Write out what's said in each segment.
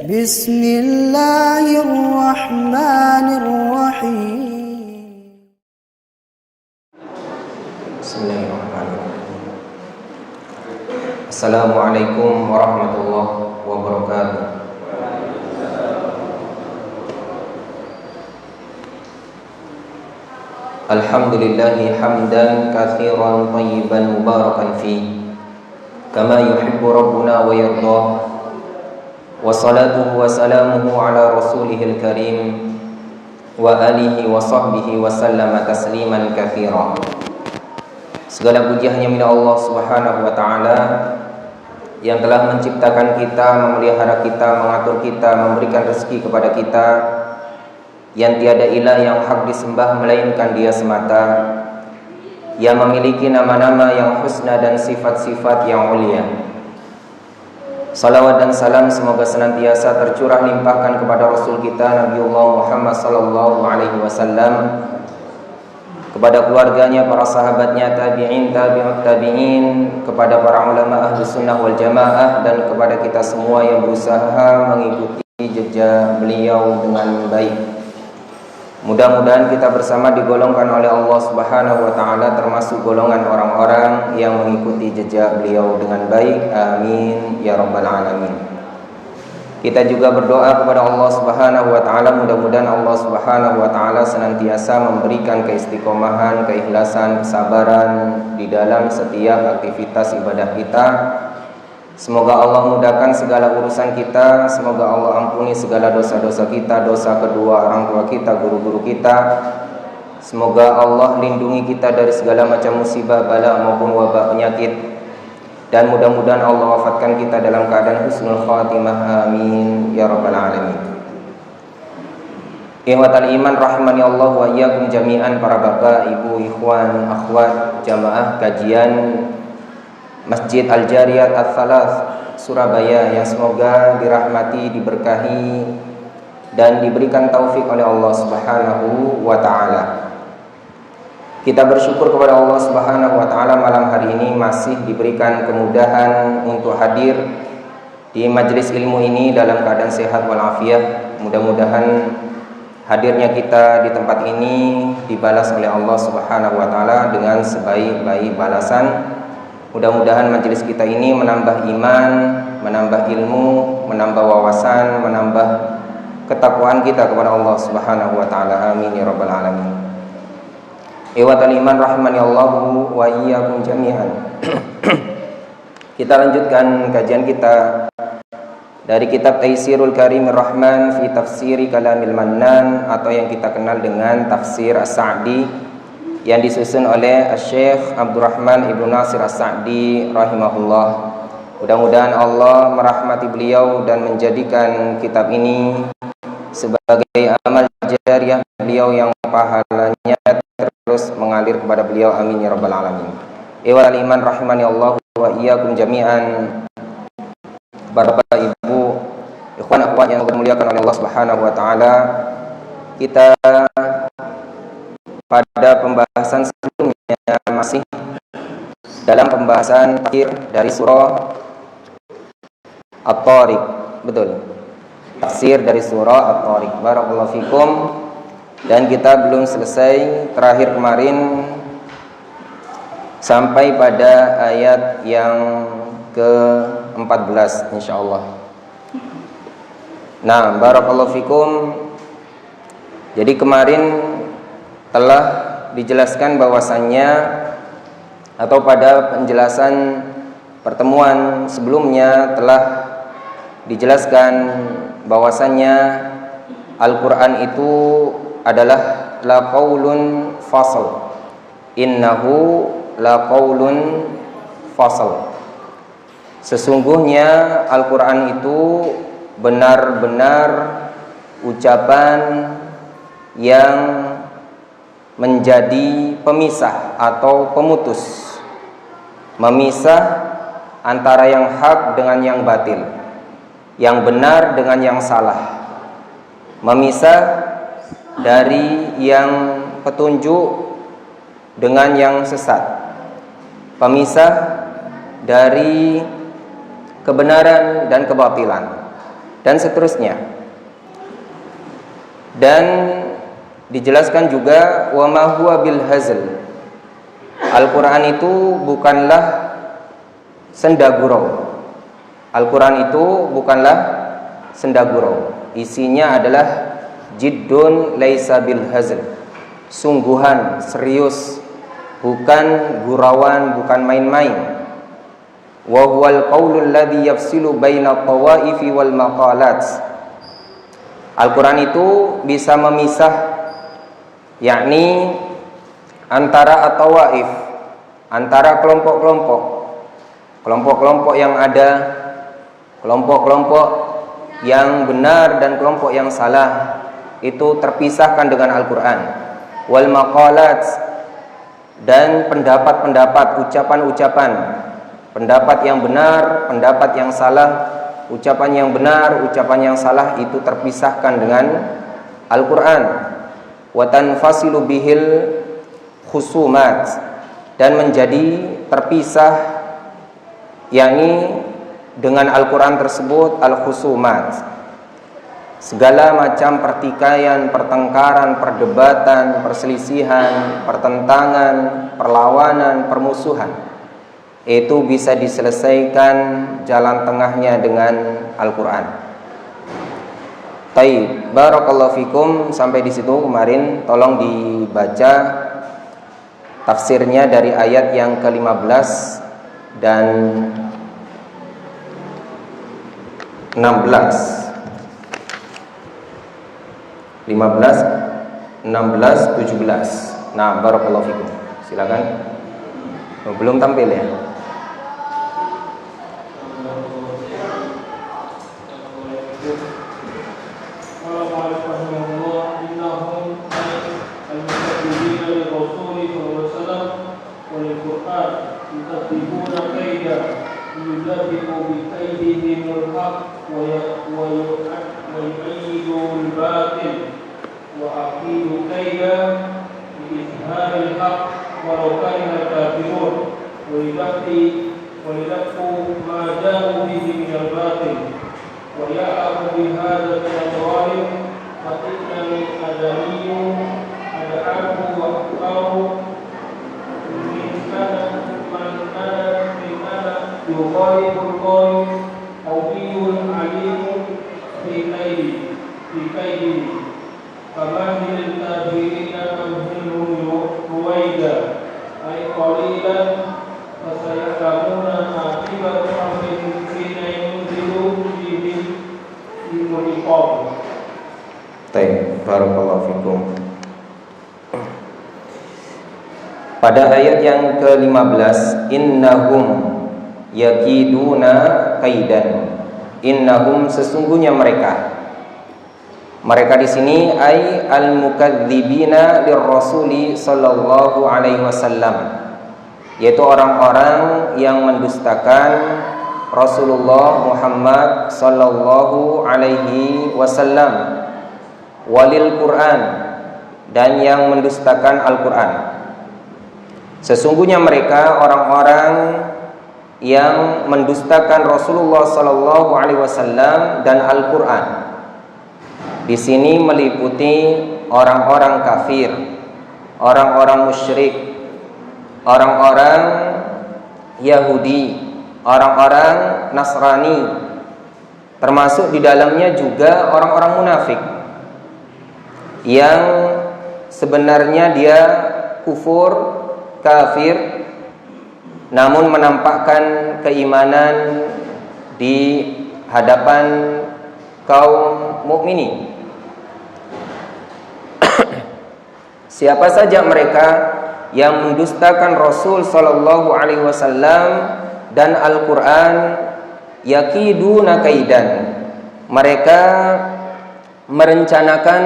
Bismillahirrahmanirrahim. Bismillahirrahmanirrahim. Assalamualaikum warahmatullahi wabarakatuh. Alhamdulillahi hamdan katsiran thayyiban mubarakan fi kama yuhibbu rabbuna wa yardah. Wassalatuhu wassalamuhu ala rasulihil karim wa alihi wa sahbihi wa sallama tasliman katsira. Segala puji hanya milik Allah Subhanahu wa taala yang telah menciptakan kita, memelihara kita, mengatur kita, memberikan rezeki kepada kita, yang tiada ilah yang hak disembah melainkan Dia semata, yang memiliki nama-nama yang husna dan sifat-sifat yang mulia. Salawat dan salam semoga senantiasa tercurah limpahkan kepada Rasul kita Nabiullah Muhammad sallallahu alaihi wasallam, kepada keluarganya, para sahabatnya, tabi'in, tabi'ut tabi'in, kepada para ulama ahli sunnah wal jamaah, dan kepada kita semua yang berusaha mengikuti jejak beliau dengan baik. Mudah-mudahan kita bersama digolongkan oleh Allah Subhanahu wa taala termasuk golongan orang-orang yang mengikuti jejak beliau dengan baik. Amin ya rabbal alamin. Kita juga berdoa kepada Allah Subhanahu wa taala, mudah-mudahan Allah Subhanahu wa taala senantiasa memberikan keistiqomahan, keikhlasan, kesabaran di dalam setiap aktivitas ibadah kita. Semoga Allah mudahkan segala urusan kita, semoga Allah ampuni segala dosa-dosa kita, dosa kedua orang tua kita, guru-guru kita. Semoga Allah lindungi kita dari segala macam musibah, bala maupun wabah penyakit. Dan mudah-mudahan Allah wafatkan kita dalam keadaan husnul khatimah. Amin ya rabbal alamin. Ikhwatal iman rahimani Allah wa iyyakum jami'an, para bapak, ibu, ikhwan, akhwat, jamaah kajian Masjid Al-Jariyat Al-Thalath Surabaya yang semoga dirahmati, diberkahi dan diberikan taufik oleh Allah Subhanahu wa taala. Kita bersyukur kepada Allah Subhanahu wa taala malam hari ini masih diberikan kemudahan untuk hadir di majelis ilmu ini dalam keadaan sehat walafiat. Mudah-mudahan hadirnya kita di tempat ini dibalas oleh Allah Subhanahu wa taala dengan sebaik-baik balasan. Mudah-mudahan majelis kita ini menambah iman, menambah ilmu, menambah wawasan, menambah ketakwaan kita kepada Allah Subhanahu wa taala. Amin ya rabbal alamin. Ikhwatal iman rahimani Allah wa iyyakum jami'an. Kita lanjutkan kajian kita dari kitab Taisirul Karimir Rahman fi Tafsiri Kalamil Mannan, atau yang kita kenal dengan Tafsir As-Sa'di, yang disusun oleh Syekh Abdurrahman Ibnu Nasir As-Sa'di rahimahullah. Mudah-mudahan Allah merahmati beliau dan menjadikan kitab ini sebagai amal jariah beliau yang pahalanya terus mengalir kepada beliau. Amin ya rabbal alamin. Iwal iman rahimani Allah wa iyyakum jami'an. Bapak, ibu, ikhwan akhwat yang dimuliakan oleh Allah Subhanahu wa taala, kita pada pembahasan sebelumnya masih dalam pembahasan tafsir dari surah At-Tariq. Betul, tafsir dari surah At-Tariq. Barakallahu fikum. Dan kita belum selesai, terakhir kemarin sampai pada ayat yang ke-14 insyaallah. Nah, barakallahu fikum. Jadi kemarin telah dijelaskan bahwasannya, atau pada penjelasan pertemuan sebelumnya telah dijelaskan bahwasannya Al-Quran itu adalah la qaulun fasl. Innahu la qaulun fasl. Sesungguhnya Al-Quran itu benar-benar ucapan yang menjadi pemisah atau pemutus, memisah antara yang hak dengan yang batil, yang benar dengan yang salah, memisah dari yang petunjuk dengan yang sesat. pemisah dari kebenaran dan kebatilan, dan seterusnya. Dan dijelaskan juga wa ma huwa bil hazl. Al-Qur'an itu bukanlah senda gurau. Al-Qur'an itu bukanlah senda gurau. Isinya adalah jiddun laisa bil hazl. Sungguhan, serius, bukan gurauan, bukan main-main. Wa huwal qaulul ladzi yafsilu baina tawaifi wal maqalat. Al-Quran itu bisa memisah, yakni antara at-tawaif, antara kelompok-kelompok yang ada, kelompok-kelompok yang benar dan kelompok yang salah, itu terpisahkan dengan Al-Quran. Wal maqalat, dan pendapat-pendapat, ucapan-ucapan, pendapat yang benar, pendapat yang salah, ucapan yang benar, ucapan yang salah, itu terpisahkan dengan Al-Quran. Wa tanfasilu bihil khusumat, dan menjadi terpisah, yakni dengan Al-Quran tersebut al-khusumat, segala macam pertikaian, pertengkaran, perdebatan, perselisihan, pertentangan, perlawanan, permusuhan, itu bisa diselesaikan jalan tengahnya dengan Al-Quran. Taib, barakallahu fikum. Sampai di situ kemarin, tolong dibaca tafsirnya dari ayat yang ke-15 dan 16. 15, 16, 17. Nah, barakallahu fikum. Silakan. Belum tampil ya? Pada ayat yang ke-15, innahum yakiduna kaidan. Innahum, sesungguhnya mereka. Mereka di sini ay al-mukadzibina lirrasuli sallallahu alaihi wasallam, yaitu orang-orang yang mendustakan Rasulullah Muhammad sallallahu alaihi wasallam, walil Quran, dan yang mendustakan Al-Quran. Sesungguhnya mereka orang-orang yang mendustakan Rasulullah sallallahu alaihi wasallam dan Al-Quran. Di sini meliputi orang-orang kafir, orang-orang musyrik, orang-orang Yahudi, orang-orang Nasrani, termasuk di dalamnya juga orang-orang munafik yang sebenarnya dia kufur, kafir, namun menampakkan keimanan di hadapan kaum mukminin. Siapa saja mereka yang mendustakan Rasul sallallahu alaihi wasallam dan Al-Quran, yakiduna kaidan, mereka merencanakan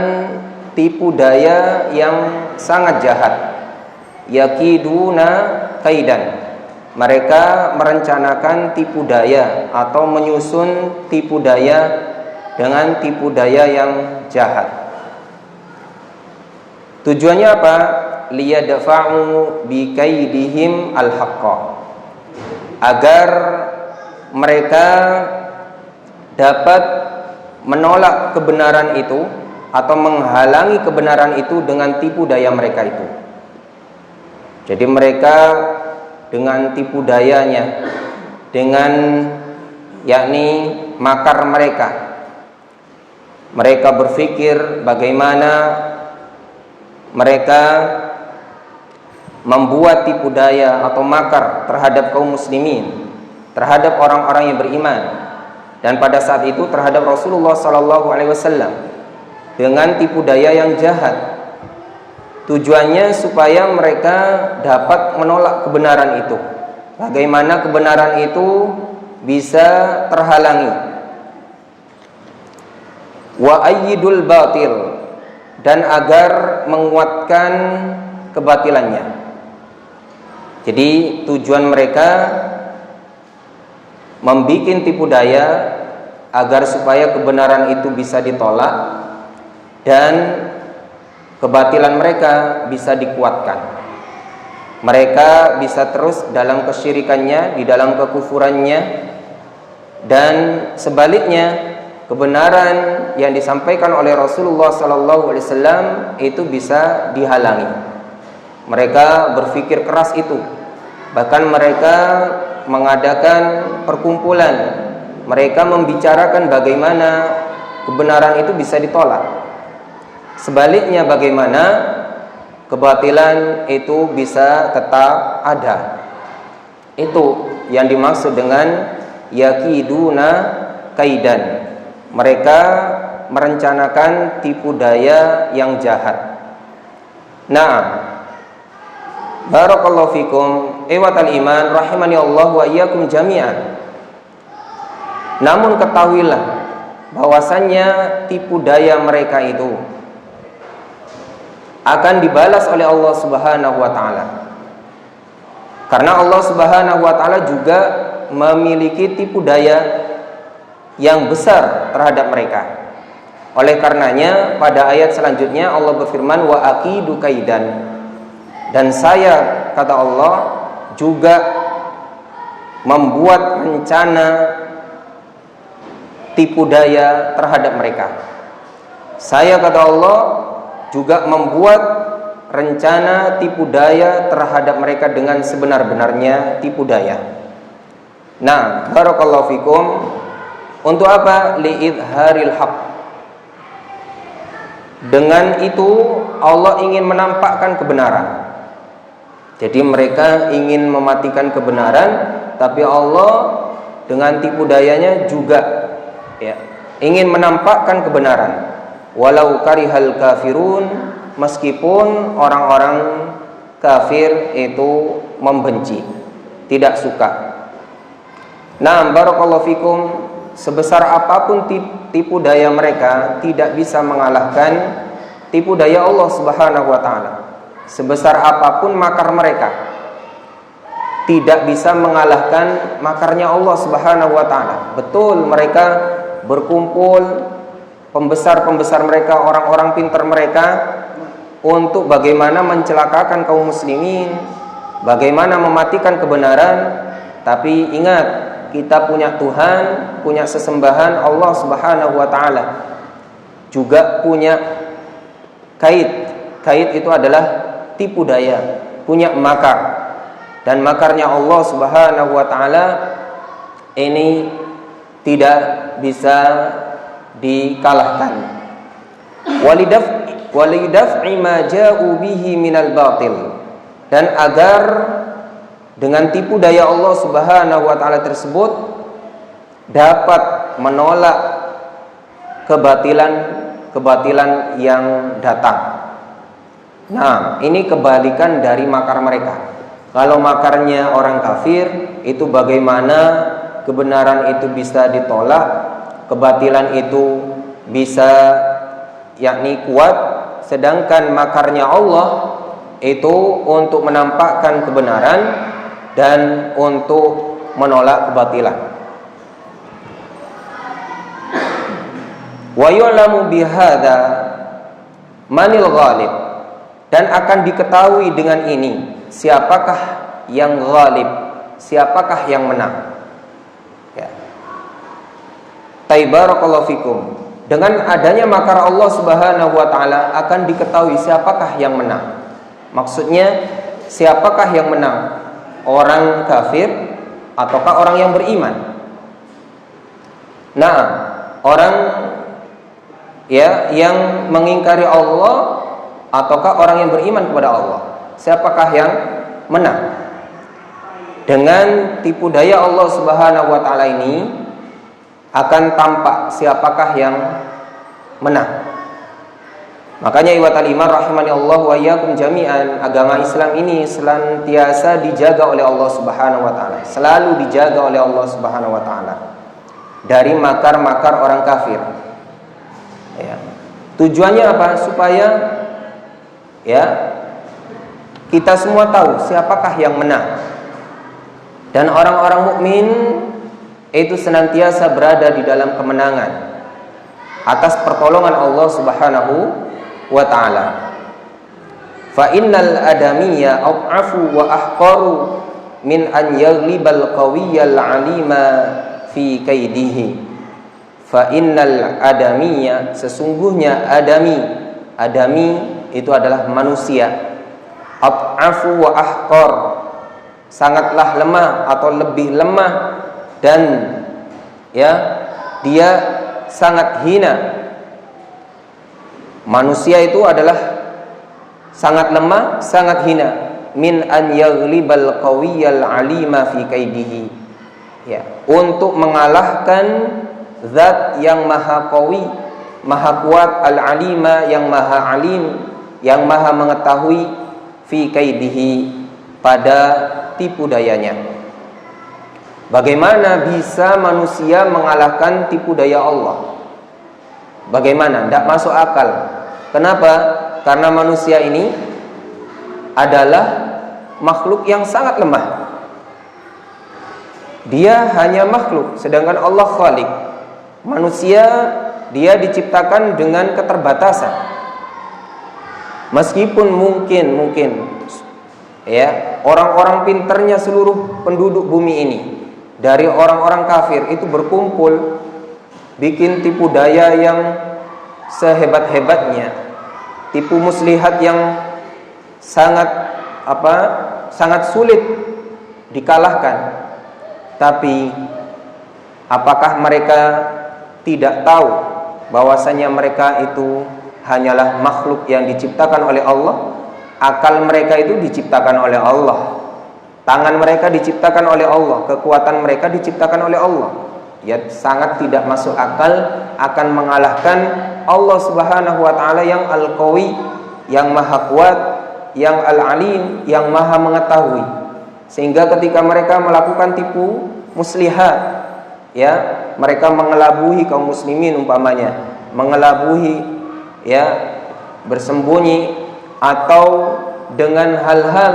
tipu daya yang sangat jahat. Yakiduna kaidan, mereka merencanakan tipu daya atau menyusun tipu daya dengan tipu daya yang jahat. Tujuannya apa? Liyadfa'u bikaidihim al-haqqa, agar mereka dapat menolak kebenaran itu atau menghalangi kebenaran itu dengan tipu daya mereka itu. Jadi mereka dengan tipu dayanya, dengan yakni makar mereka berpikir bagaimana mereka membuat tipu daya atau makar terhadap kaum muslimin, terhadap orang-orang yang beriman, dan pada saat itu terhadap Rasulullah SAW dengan tipu daya yang jahat. Tujuannya supaya mereka dapat menolak kebenaran itu. Bagaimana kebenaran itu bisa terhalangi. Wa ayyidul batil, dan agar menguatkan kebatilannya. Jadi tujuan mereka membikin tipu daya agar supaya kebenaran itu bisa ditolak dan kebatilan mereka bisa dikuatkan. Mereka bisa terus dalam kesyirikannya, di dalam kekufurannya, dan sebaliknya kebenaran yang disampaikan oleh Rasulullah SAW itu bisa dihalangi. Mereka berpikir keras itu. Bahkan mereka mengadakan perkumpulan. Mereka membicarakan bagaimana kebenaran itu bisa ditolak. Sebaliknya bagaimana kebatilan itu bisa tetap ada. Itu yang dimaksud dengan yakiduna kaidan. Mereka merencanakan tipu daya yang jahat. Nah, barakallahu fikum iwatal iman rahimani Allah wa iyyakum jami'an. Namun ketahuilah bahwasannya tipu daya mereka itu akan dibalas oleh Allah Subhanahu wa taala. Karena Allah Subhanahu wa taala juga memiliki tipu daya yang besar terhadap mereka. Oleh karenanya pada ayat selanjutnya Allah berfirman wa aqidu kaidan, dan saya, kata Allah, juga membuat rencana tipu daya terhadap mereka. Saya, kata Allah, juga membuat rencana tipu daya terhadap mereka dengan sebenar-benarnya tipu daya. Nah, barakallahu fikum. Untuk apa? Li'idharil haq. Dengan itu Allah ingin menampakkan kebenaran. Jadi mereka ingin mematikan kebenaran, tapi Allah dengan tipu dayanya juga ingin menampakkan kebenaran. Walau karihal kafirun, meskipun orang-orang kafir itu membenci, tidak suka. Nah, barakallahu fikum, sebesar apapun tipu daya mereka tidak bisa mengalahkan tipu daya Allah Subhanahu wa taala. Sebesar apapun makar mereka tidak bisa mengalahkan makarnya Allah Subhanahu wa taala. Betul mereka berkumpul, pembesar-pembesar mereka, orang-orang pintar mereka, untuk bagaimana mencelakakan kaum muslimin, bagaimana mematikan kebenaran. Tapi ingat, kita punya Tuhan, punya sesembahan Allah Subhanahu wa taala. Juga punya kait. Kait itu adalah tipu daya, punya makar. Dan makarnya Allah Subhanahu wa taala ini tidak bisa dikalahkan. Walidaf'i ma ja'u bihi minal batil, dan agar dengan tipu daya Allah Subhanahu wa taala tersebut dapat menolak kebatilan yang datang. Nah, ini kebalikan dari makar mereka. Kalau makarnya orang kafir, itu bagaimana kebenaran itu bisa ditolak, kebatilan itu bisa yakni kuat, sedangkan makarnya Allah itu untuk menampakkan kebenaran dan untuk menolak kebatilan. Wa yu'lamu bihadza manil ghalib, dan akan diketahui dengan ini siapakah yang ghalib, siapakah yang menang. Ya. Barakallahu fikum. Dengan adanya makar Allah Subhanahu wa taala akan diketahui siapakah yang menang. Maksudnya siapakah yang menang? Orang kafir ataukah orang yang beriman? Nah, orang yang mengingkari Allah ataukah orang yang beriman kepada Allah? Siapakah yang menang? Dengan tipu daya Allah Subhanahu wa taala ini akan tampak siapakah yang menang. Makanya iwatal iman rahimani Allah wa iyyakum jami'an, agama Islam ini senantiasa dijaga oleh Allah Subhanahu wa taala, selalu dijaga oleh Allah Subhanahu wa taala dari makar-makar orang kafir. Ya. Tujuannya apa? Supaya kita semua tahu siapakah yang menang. Dan orang-orang mukmin itu senantiasa berada di dalam kemenangan atas pertolongan Allah Subhanahu wa taala. Fa innal adamiyya ad'afu wa ahqaru min an yaghlibal qawiyyal 'alima fi kaidihi. Fa innal adamiyya, sesungguhnya adami itu adalah manusia, ad'afu wa ahqar, sangatlah lemah atau lebih lemah, dan dia sangat hina. Manusia itu adalah sangat lemah, sangat hina. Min an yaghlibal qawiyyal 'alima fi kaidihi. Ya, untuk mengalahkan zat yang maha qawi, maha kuat, al-alima, yang maha alim, yang maha mengetahui, fi kaidihi, pada tipu dayanya. Bagaimana bisa manusia mengalahkan tipu daya Allah? Bagaimana? Tidak masuk akal. Kenapa? Karena manusia ini adalah makhluk yang sangat lemah. Dia hanya makhluk, sedangkan Allah Khalik. Manusia, dia diciptakan dengan keterbatasan. Meskipun mungkin orang-orang pinternya seluruh penduduk bumi ini, dari orang-orang kafir itu berkumpul bikin tipu daya yang sehebat-hebatnya, tipu muslihat yang sangat sulit dikalahkan. Tapi apakah mereka tidak tahu bahwasanya mereka itu hanyalah makhluk yang diciptakan oleh Allah? Akal mereka itu diciptakan oleh Allah, tangan mereka diciptakan oleh Allah, kekuatan mereka diciptakan oleh Allah. Ya, sangat tidak masuk akal akan mengalahkan Allah Subhanahu wa taala yang Al-Qawi, yang maha kuat, yang Al-Alim, yang maha mengetahui. Sehingga ketika mereka melakukan tipu muslihat, mereka mengelabui kaum muslimin umpamanya, mengelabui, bersembunyi, atau dengan hal-hal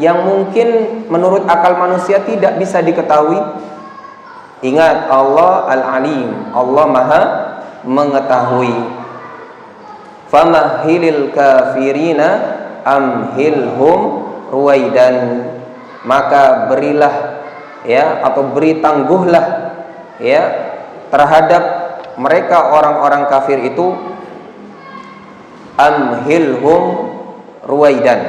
yang mungkin menurut akal manusia tidak bisa diketahui. Ingat, Allah Al-Alim, Allah maha mengetahui. Famahilil kafirina amhilhum ruwaidan, maka berilah atau beri tangguhlah terhadap mereka orang-orang kafir itu, amhilhum ruwaidan,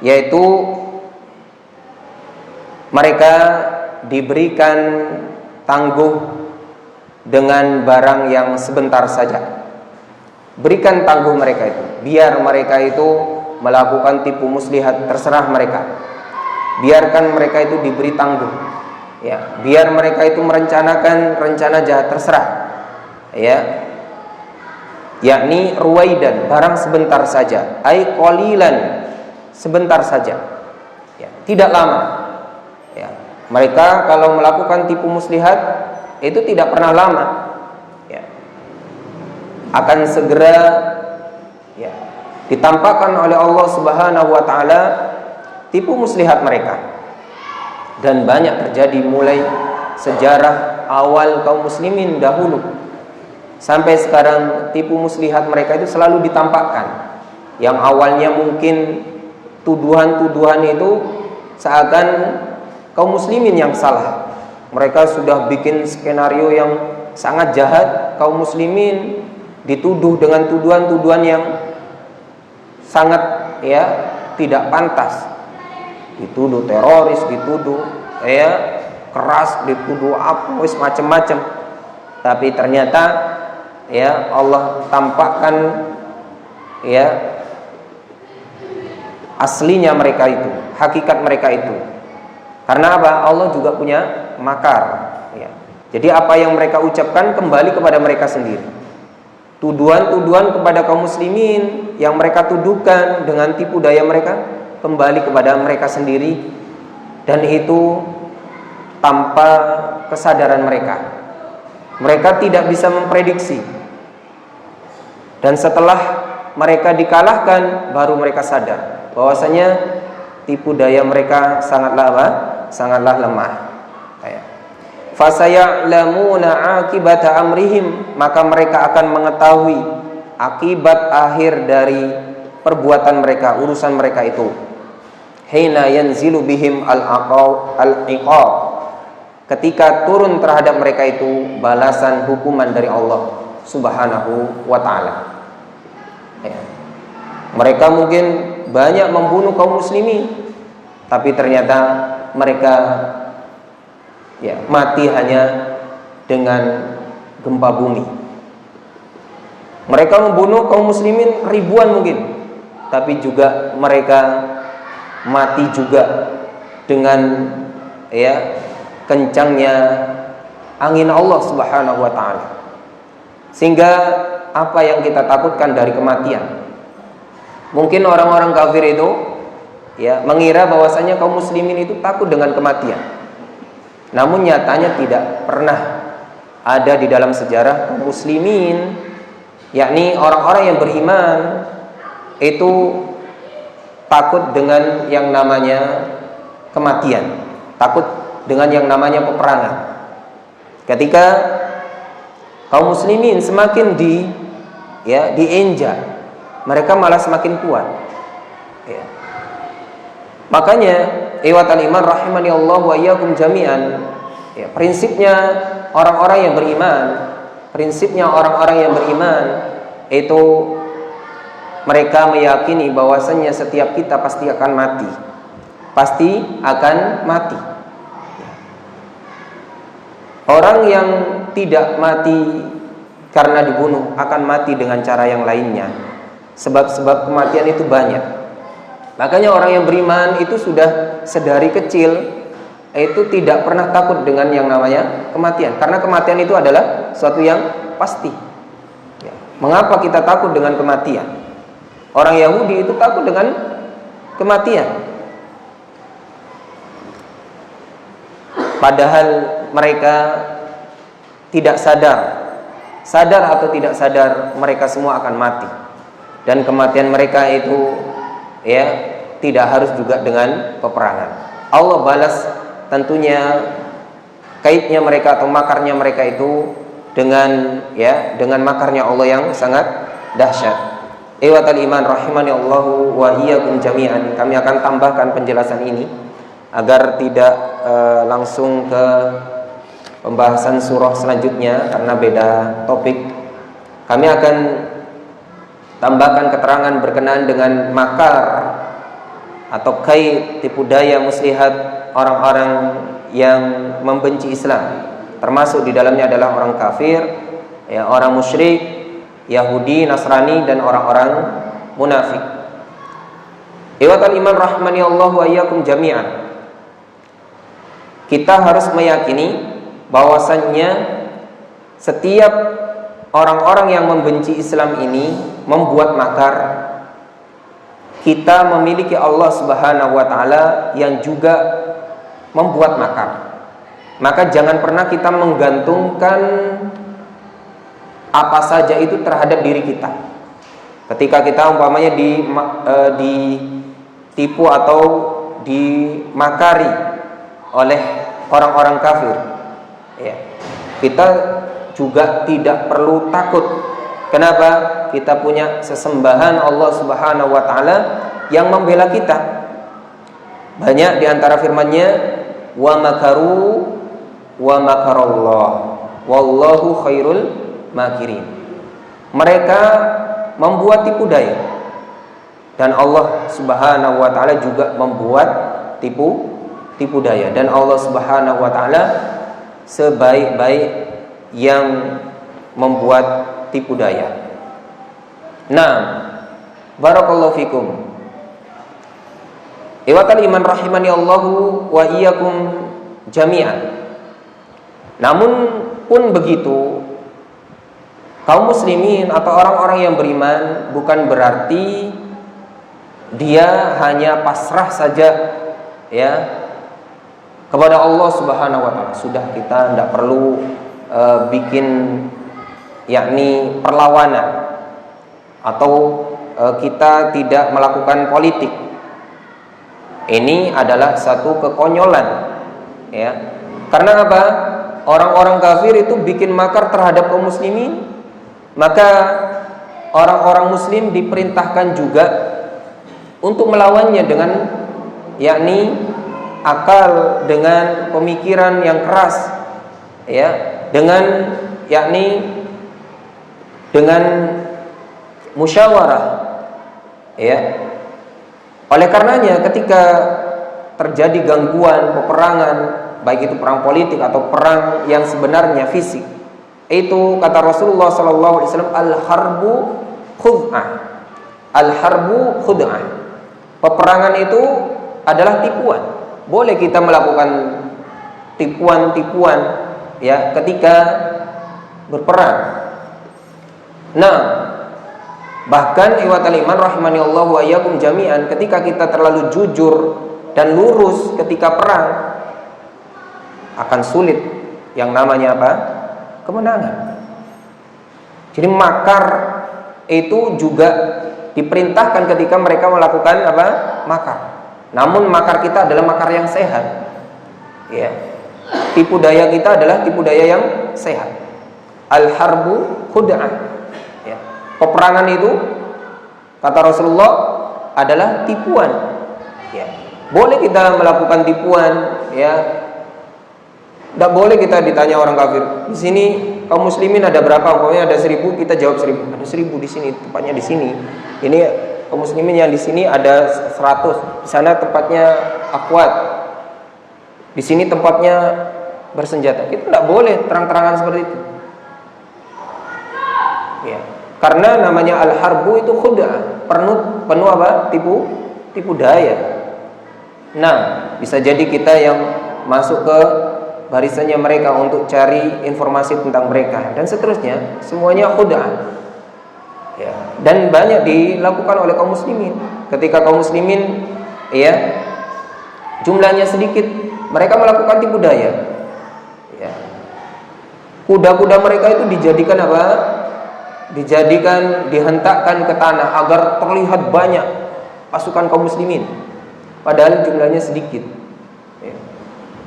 yaitu mereka diberikan tangguh dengan barang yang sebentar saja. Berikan tangguh mereka itu, biar mereka itu melakukan tipu muslihat, terserah mereka. Biarkan mereka itu diberi tangguh, biar mereka itu merencanakan rencana jahat, terserah, yakni ruwaidan, barang sebentar saja, ai qalilan, sebentar saja, tidak lama. Mereka kalau melakukan tipu muslihat itu tidak pernah lama, akan segera ditampakkan oleh Allah Subhanahu wa taala tipu muslihat mereka. Dan banyak terjadi mulai sejarah awal kaum muslimin dahulu sampai sekarang. Tipu muslihat mereka itu selalu ditampakkan. Yang awalnya mungkin tuduhan-tuduhan itu seakan kaum muslimin yang salah. Mereka sudah bikin skenario yang sangat jahat. Kaum muslimin dituduh dengan tuduhan-tuduhan yang sangat tidak pantas. Dituduh teroris, dituduh keras, dituduh apa, macam-macam. Tapi ternyata Allah tampakkan aslinya mereka itu, hakikat mereka itu. Karena apa? Allah juga punya makar. Jadi apa yang mereka ucapkan kembali kepada mereka sendiri. Tuduhan-tuduhan kepada kaum muslimin yang mereka tuduhkan dengan tipu daya mereka kembali kepada mereka sendiri, dan itu tanpa kesadaran mereka. Mereka tidak bisa memprediksi. Dan setelah mereka dikalahkan, baru mereka sadar bahwasanya tipu daya mereka sangatlah lemah. Fasaya'lamuna akibata amrihim, maka mereka akan mengetahui akibat akhir dari perbuatan mereka, urusan mereka itu. Hina yanzilu bihim al-iqab, ketika turun terhadap mereka itu balasan hukuman dari Allah Subhanahu wa ta'ala. Mereka mungkin banyak membunuh kaum muslimin, tapi ternyata mereka mati hanya dengan gempa bumi. Mereka membunuh kaum muslimin ribuan mungkin, tapi juga mereka mati juga dengan kencangnya angin Allah Subhanahu wa ta'ala. Sehingga apa yang kita takutkan dari kematian, mungkin orang-orang kafir itu mengira bahwasanya kaum muslimin itu takut dengan kematian. Namun nyatanya tidak pernah ada di dalam sejarah kaum muslimin, yakni orang-orang yang beriman itu takut dengan yang namanya kematian, takut dengan yang namanya peperangan. Ketika kaum muslimin semakin diinjak, mereka malah semakin kuat. Makanya ikhwatal iman rahimani Allah wa iyyakum jami'an, prinsipnya orang-orang yang beriman itu mereka meyakini bahwasanya setiap kita pasti akan mati. Orang yang tidak mati karena dibunuh akan mati dengan cara yang lainnya. Sebab-sebab kematian itu banyak. Makanya orang yang beriman itu sudah sedari kecil itu tidak pernah takut dengan yang namanya kematian, karena kematian itu adalah suatu yang pasti. Mengapa kita takut dengan kematian? Orang Yahudi itu takut dengan kematian, padahal mereka tidak sadar atau tidak sadar mereka semua akan mati. Dan kematian mereka itu tidak harus juga dengan peperangan. Allah balas tentunya kaidnya mereka atau makarnya mereka itu dengan makarnya Allah yang sangat dahsyat. Ikhwatal iman rahimani Allahu wa iyyakum jami'an. Kami akan tambahkan penjelasan ini agar tidak langsung ke pembahasan surah selanjutnya karena beda topik. Kami akan tambahkan keterangan berkenaan dengan makar atau kaid tipu daya muslihat orang-orang yang membenci Islam, termasuk di dalamnya adalah orang kafir, orang musyrik, Yahudi, Nasrani, dan orang-orang munafik. Ikhwatal iman rahmani Allah wa iyyakum jami'an. Kita harus meyakini bahwasannya setiap orang-orang yang membenci Islam ini membuat makar. Kita memiliki Allah Subhanahu wa ta'ala yang juga membuat makar. Maka jangan pernah kita menggantungkan apa saja itu terhadap diri kita. Ketika kita umpamanya ditipu atau dimakari oleh orang-orang kafir, kita juga tidak perlu takut. Kenapa? Kita punya sesembahan Allah Subhanahu wa ta'ala yang membela kita. Banyak di antara firman-Nya, wa makaru wa makarallah wallahu khairul makirin. Mereka membuat tipu daya dan Allah Subhanahu wa taala juga membuat tipu daya, dan Allah Subhanahu wa taala sebaik-baik yang membuat tipu daya. Nah, barakallahu fikum. Iwatal iman rahimani Allahu wa iyyakum jami'an. Namun pun begitu, kaum muslimin atau orang-orang yang beriman bukan berarti dia hanya pasrah saja ya kepada Allah Subhanahu wa taala. Sudah, kita tidak perlu bikin yakni perlawanan atau kita tidak melakukan politik. Ini adalah satu kekonyolan ya. Karena apa? Orang-orang kafir itu bikin makar terhadap kaum muslimin, maka orang-orang muslim diperintahkan juga untuk melawannya dengan yakni akal, dengan pemikiran yang keras ya, dengan yakni dengan musyawarah ya. Oleh karenanya ketika terjadi gangguan peperangan, baik itu perang politik atau perang yang sebenarnya fisik, itu kata Rasulullah SAW, al-harbu khud'ah. Al-harbu khud'ah. Peperangan itu adalah tipuan. Boleh kita melakukan tipuan-tipuan ya ketika berperang. Nah, bahkan iwatal iman rahimani Allah wa iyyakum jami'an, ketika kita terlalu jujur dan lurus ketika perang, akan sulit yang namanya apa? Kemenangan. Jadi makar itu juga diperintahkan ketika mereka melakukan apa? Makar. Namun makar kita adalah makar yang sehat. Ya. Tipu daya kita adalah tipu daya yang sehat. Al-harbu khud'ah. Ya. Peperangan itu kata Rasulullah adalah tipuan. Ya. Boleh kita melakukan tipuan ya. Tidak boleh kita ditanya orang kafir, di sini kaum muslimin ada berapa? Pokoknya ada 1000, kita jawab 1000. Ada 1000 di sini, tempatnya di sini. Ini kaum muslimin yang di sini ada 100. Di sana tempatnya akhwat. Di sini tempatnya bersenjata. Kita tidak boleh terang-terangan seperti itu. Ya. Karena namanya al-harbu itu khud'ah, penuh apa? Tipu daya. Nah, bisa jadi kita yang masuk ke barisannya mereka untuk cari informasi tentang mereka dan seterusnya, semuanya khud'ah ya. Dan banyak dilakukan oleh kaum muslimin. Ketika kaum muslimin ya jumlahnya sedikit, mereka melakukan tipu daya ya. Kuda-kuda mereka itu dijadikan apa? Dihentakkan ke tanah agar terlihat banyak pasukan kaum muslimin, padahal jumlahnya sedikit ya.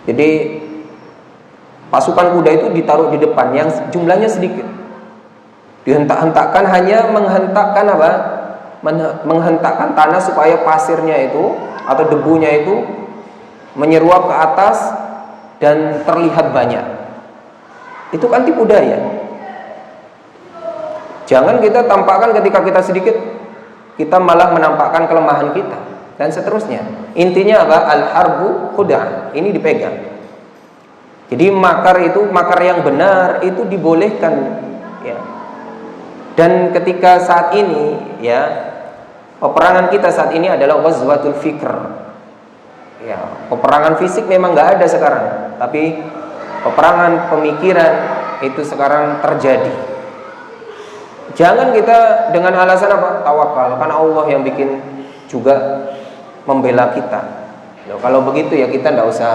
Jadi pasukan kuda itu ditaruh di depan yang jumlahnya sedikit, dihentak-hentakkan, hanya menghentakkan apa? Menghentakkan tanah supaya pasirnya itu atau debunya itu menyeruap ke atas dan terlihat banyak. Itu kan tipu daya. Jangan kita tampakkan ketika kita sedikit, kita malah menampakkan kelemahan kita dan seterusnya. Intinya apa? Al-harbu khud'ah. Ini dipegang. Jadi makar itu, makar yang benar itu dibolehkan ya. Dan ketika saat ini ya, peperangan kita saat ini adalah ghazwatul fikr ya. Peperangan fisik memang nggak ada sekarang, tapi peperangan pemikiran itu sekarang terjadi. Jangan kita dengan alasan apa? Tawakal, karena Allah yang bikin juga membela kita. Loh, kalau begitu ya kita nggak usah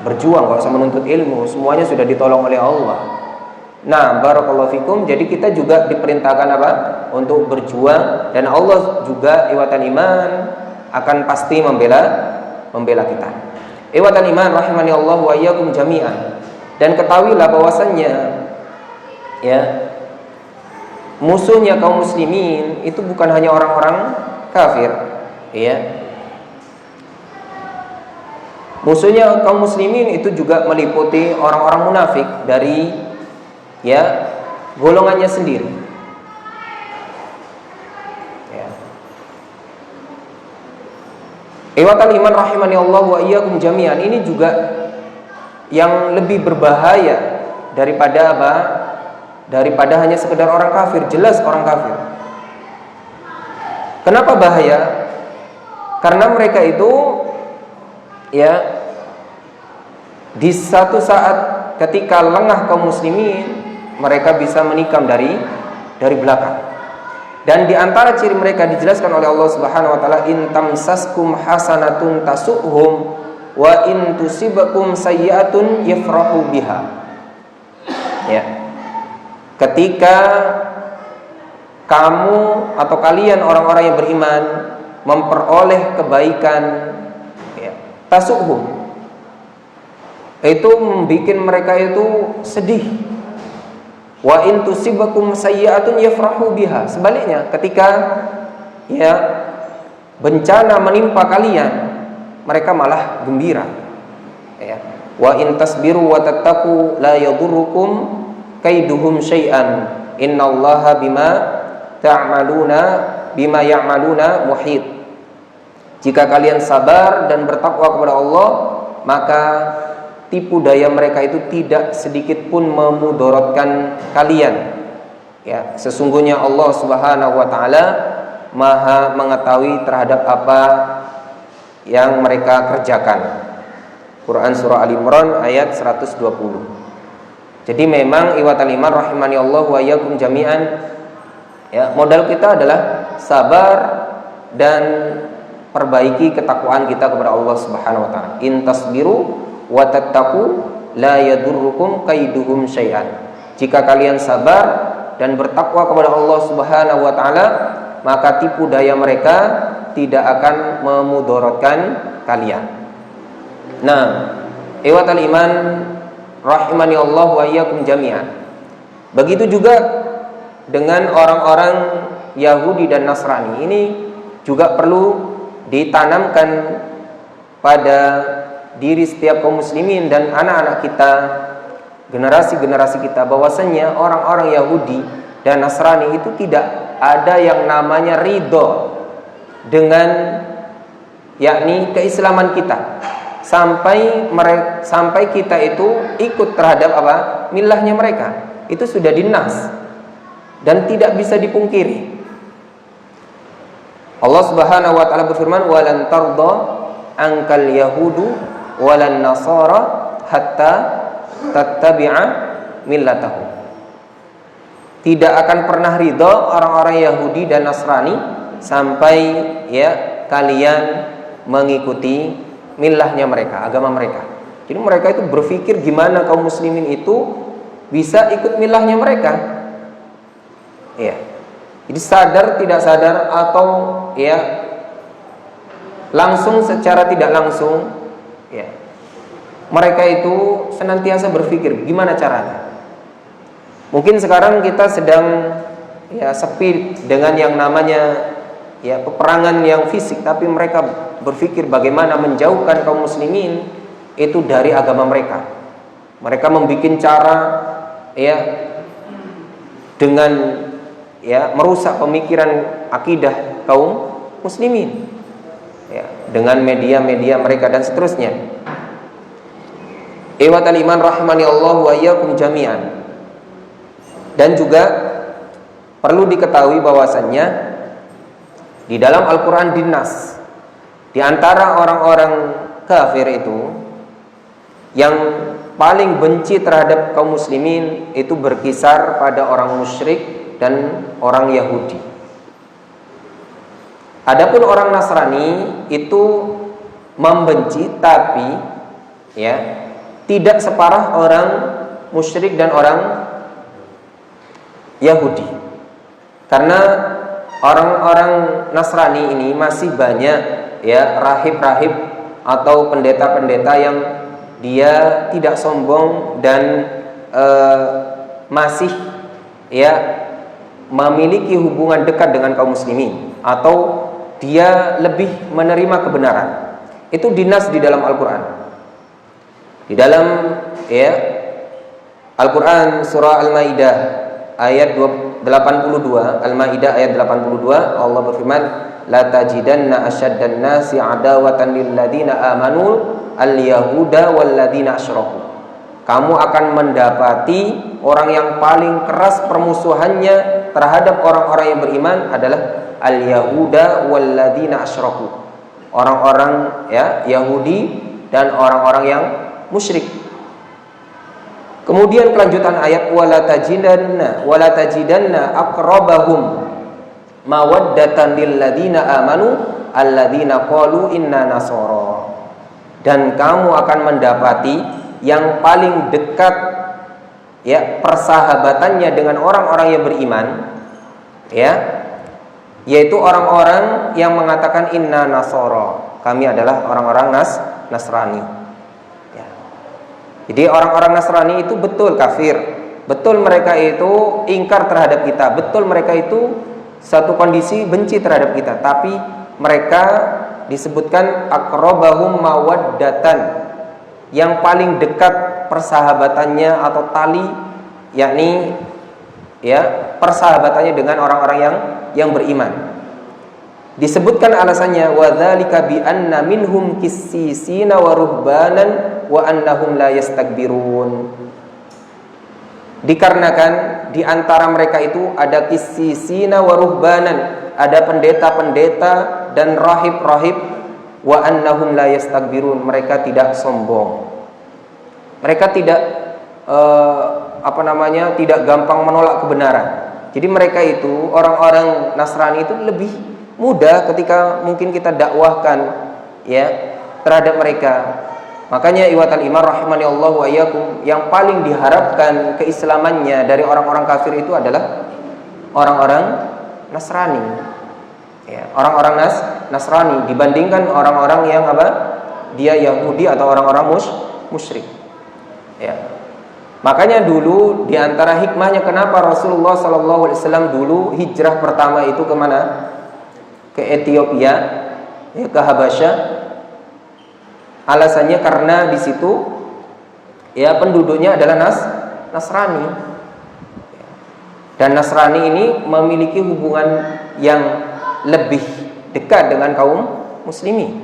berjuang, gak usah menuntut ilmu, semuanya sudah ditolong oleh Allah. Nah, barakallahu fikum, jadi kita juga diperintahkan apa? Untuk berjuang, dan Allah juga iwatan iman akan pasti membela kita. Iwatan iman rahimani Allah wa iyyakum jami'an. Dan ketahuilah bahwasannya ya, musuhnya kaum muslimin itu bukan hanya orang-orang kafir ya. Musuhnya kaum muslimin itu juga meliputi orang-orang munafik dari golongannya sendiri. Ikhwatal iman rahimani Allah wa iyyakum jami'an, ini juga yang lebih berbahaya daripada apa? Daripada hanya sekedar orang kafir, jelas orang kafir. Kenapa bahaya? Karena mereka itu di satu saat ketika lengah kaum muslimin, mereka bisa menikam dari belakang. Dan di antara ciri mereka dijelaskan oleh Allah Subhanahu wa taala, in tamsaskum hasanatun tasuhum wa in tusibakum sayyi'atun yafrahu biha. Ketika kamu atau kalian orang-orang yang beriman memperoleh kebaikan, tasuhum, itu membuat mereka itu sedih. Wa in tusibakum sayyi'atun yafrahu biha. Sebaliknya, ketika bencana menimpa kalian, mereka malah gembira. Wa in tasbiru wa tattaqu la yadurrukum kaiduhum syai'an. Innallaha bima ya'maluna muhit. Jika kalian sabar dan bertakwa kepada Allah, maka tipu daya mereka itu tidak sedikit pun memudaratkan kalian. Sesungguhnya Allah Subhanahu wa taala Maha mengetahui terhadap apa yang mereka kerjakan. Quran surah Al Imran ayat 120. Jadi memang ikhwatal iman rahimani Allah wa iyyakum jami'an, modal kita adalah sabar dan perbaiki ketakwaan kita kepada Allah Subhanahu wa taala. In tasbiru wa tattaqu la yadurrukum kaiduhum syai'an. Jika kalian sabar dan bertakwa kepada Allah Subhanahu wa taala, maka tipu daya mereka tidak akan memudaratkan kalian. Nah, ikhwatal iman rahimani Allah wa iyyakum jami'an. Begitu juga dengan orang-orang Yahudi dan Nasrani. Ini juga perlu ditanamkan pada diri setiap kaum muslimin dan anak-anak kita, generasi-generasi kita, bahwasanya orang-orang Yahudi dan Nasrani itu tidak ada yang namanya ridho dengan keislaman kita sampai kita itu ikut terhadap milahnya mereka. Itu sudah dinas dan tidak bisa dipungkiri. Allah Subhanahu wa taala berfirman, walan tardha ankal yahudu walan nasara hatta tattabi'a millatahum. Tidak akan pernah ridho orang-orang Yahudi dan Nasrani sampai kalian mengikuti millahnya mereka, agama mereka. Jadi mereka itu berpikir gimana kaum muslimin itu bisa ikut millahnya mereka. Jadi sadar tidak sadar atau langsung secara tidak langsung, mereka itu senantiasa berpikir gimana caranya. Mungkin sekarang kita sedang sepi dengan yang namanya peperangan yang fisik, tapi mereka berpikir bagaimana menjauhkan kaum muslimin itu dari agama mereka. Mereka membuat cara dengan merusak pemikiran akidah kaum muslimin dengan media-media mereka dan seterusnya. Ikhwatal iman rahimani Allah wa iyyakum jami'an. Dan juga perlu diketahui bahwasannya di dalam Al-Qur'an dinas, di antara orang-orang kafir itu yang paling benci terhadap kaum muslimin itu berkisar pada orang musyrik dan orang Yahudi. Adapun orang Nasrani itu membenci tapi tidak separah orang musyrik dan orang Yahudi. Karena orang-orang Nasrani ini masih banyak rahib-rahib atau pendeta-pendeta yang dia tidak sombong dan masih memiliki hubungan dekat dengan kaum muslimin, atau dia lebih menerima kebenaran. Itu dinas di dalam Al-Quran. Di dalam Al-Qur'an surah Al-Maidah ayat 82, Al-Maidah ayat 82, Allah berfirman, la tajidanna asyaddan nasi adawatan lil ladzina amanu al-yahuda wal ladzina asyraku. Kamu akan mendapati orang yang paling keras permusuhannya terhadap orang-orang yang beriman adalah al-yahuda wal ladzina asyraku. Orang-orang Yahudi dan orang-orang yang musyrik. Kemudian kelanjutan ayat wala tajidanna aqrabahum mawaddatan lil ladzina amanu alladzina qalu inna nasara. Dan kamu akan mendapati yang paling dekat persahabatannya dengan orang-orang yang beriman yaitu orang-orang yang mengatakan inna nasara, kami adalah orang-orang Nasrani. Jadi orang-orang Nasrani itu betul kafir, betul mereka itu ingkar terhadap kita, betul mereka itu satu kondisi benci terhadap kita, tapi mereka disebutkan aqrabahum mawaddatan, yang paling dekat persahabatannya atau tali, yakni persahabatannya dengan orang-orang yang beriman. Disebutkan alasannya wadzalika bi anna minhum qissisina wa ruhbanan wa annahum la yastakbirun. Dikarenakan di antara mereka itu ada qissisina wa ruhbanan, ada pendeta-pendeta dan rahib-rahib, wa annahum la yastakbirun, mereka tidak sombong. Mereka tidak tidak gampang menolak kebenaran. Jadi mereka itu orang-orang Nasrani itu lebih mudah ketika mungkin kita dakwahkan terhadap mereka. Makanya iwatal iman rahimani Allah wa iyyakum, yang paling diharapkan keislamannya dari orang-orang kafir itu adalah orang-orang Nasrani. Orang-orang Nasrani dibandingkan orang-orang yang dia Yahudi atau orang-orang musyrik. Makanya dulu diantara hikmahnya kenapa Rasulullah SAW dulu hijrah pertama itu kemana? Ke Ethiopia, ke Habasyah. Alasannya karena di situ penduduknya adalah Nasrani. Dan Nasrani ini memiliki hubungan yang lebih dekat dengan kaum muslimin.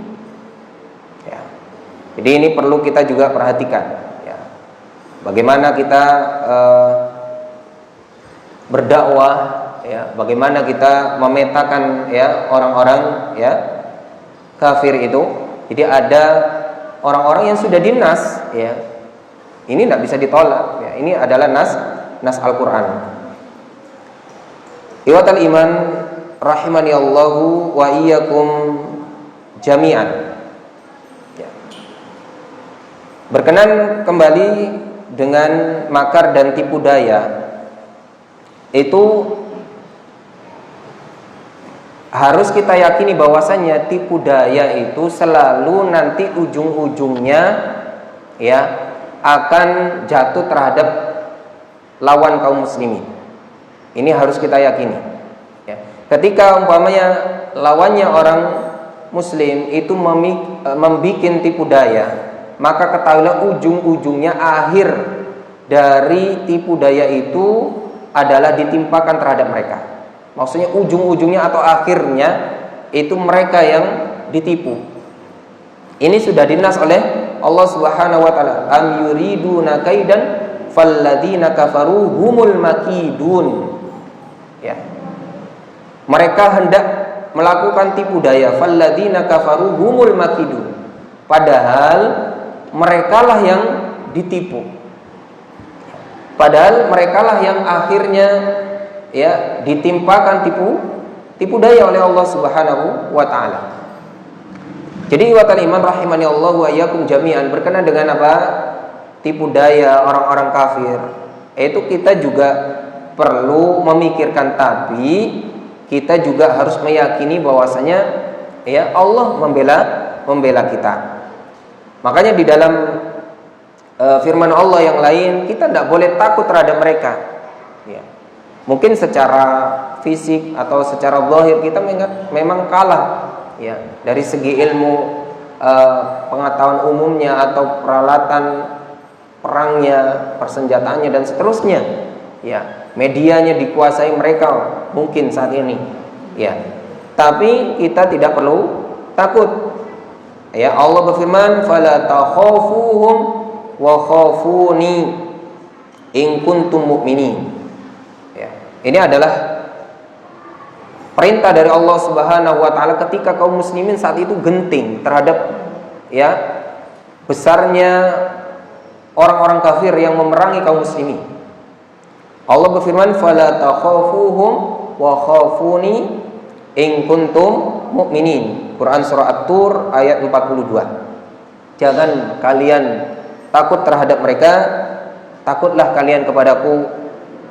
Jadi ini perlu kita juga perhatikan. Bagaimana kita berdakwah, bagaimana kita memetakan orang-orang kafir itu. Jadi ada orang-orang yang sudah dinas, ini tidak bisa ditolak. Ini adalah nas Al-Quran. Iwatal iman rahimani Allahu wa iyyakum jami'an. Berkenan kembali dengan makar dan tipu daya, itu harus kita yakini bahwasannya tipu daya itu selalu nanti ujung-ujungnya akan jatuh terhadap lawan kaum muslimin. Ini harus kita yakini. Ketika umpamanya lawannya orang muslim itu membikin tipu daya, maka ketahuilah ujung-ujungnya akhir dari tipu daya itu adalah ditimpakan terhadap mereka. Maksudnya ujung-ujungnya atau akhirnya itu mereka yang ditipu. Ini sudah dinas oleh Allah Subhanahu wa taala. Am yuriduna kaidan falladzina kafaru humul makidun. Mereka hendak melakukan tipu daya, falladzina kafaru humul makidun. Padahal merekalah yang ditipu. Padahal merekalah yang akhirnya ditimpakan tipu daya oleh Allah Subhanahu wa taala. Jadi iwatal iman rahimani Allah wa iyyakum jami'an, berkenaan dengan apa? Tipu daya orang-orang kafir. Itu kita juga perlu memikirkan, tapi kita juga harus meyakini bahwasanya Allah membela kita. Makanya di dalam firman Allah yang lain, kita tidak boleh takut terhadap mereka. Mungkin secara fisik atau secara zahir kita memang kalah dari segi ilmu, pengetahuan umumnya atau peralatan perangnya, persenjataannya dan seterusnya. Ya, medianya dikuasai mereka mungkin saat ini. Ya. Tapi kita tidak perlu takut. Ya, Allah berfirman, "Fala takhafuhum wa khafuni in kuntum mu'minin." Ya. Ini adalah perintah dari Allah Subhanahu wa taala ketika kaum muslimin saat itu genting terhadap ya besarnya orang-orang kafir yang memerangi kaum muslimin. Allah berfirman, "Fala takhafuhum wa khafuni in kuntum mu'minin." Quran surah At-Tur ayat 42. Jangan kalian takut terhadap mereka, takutlah kalian kepadaku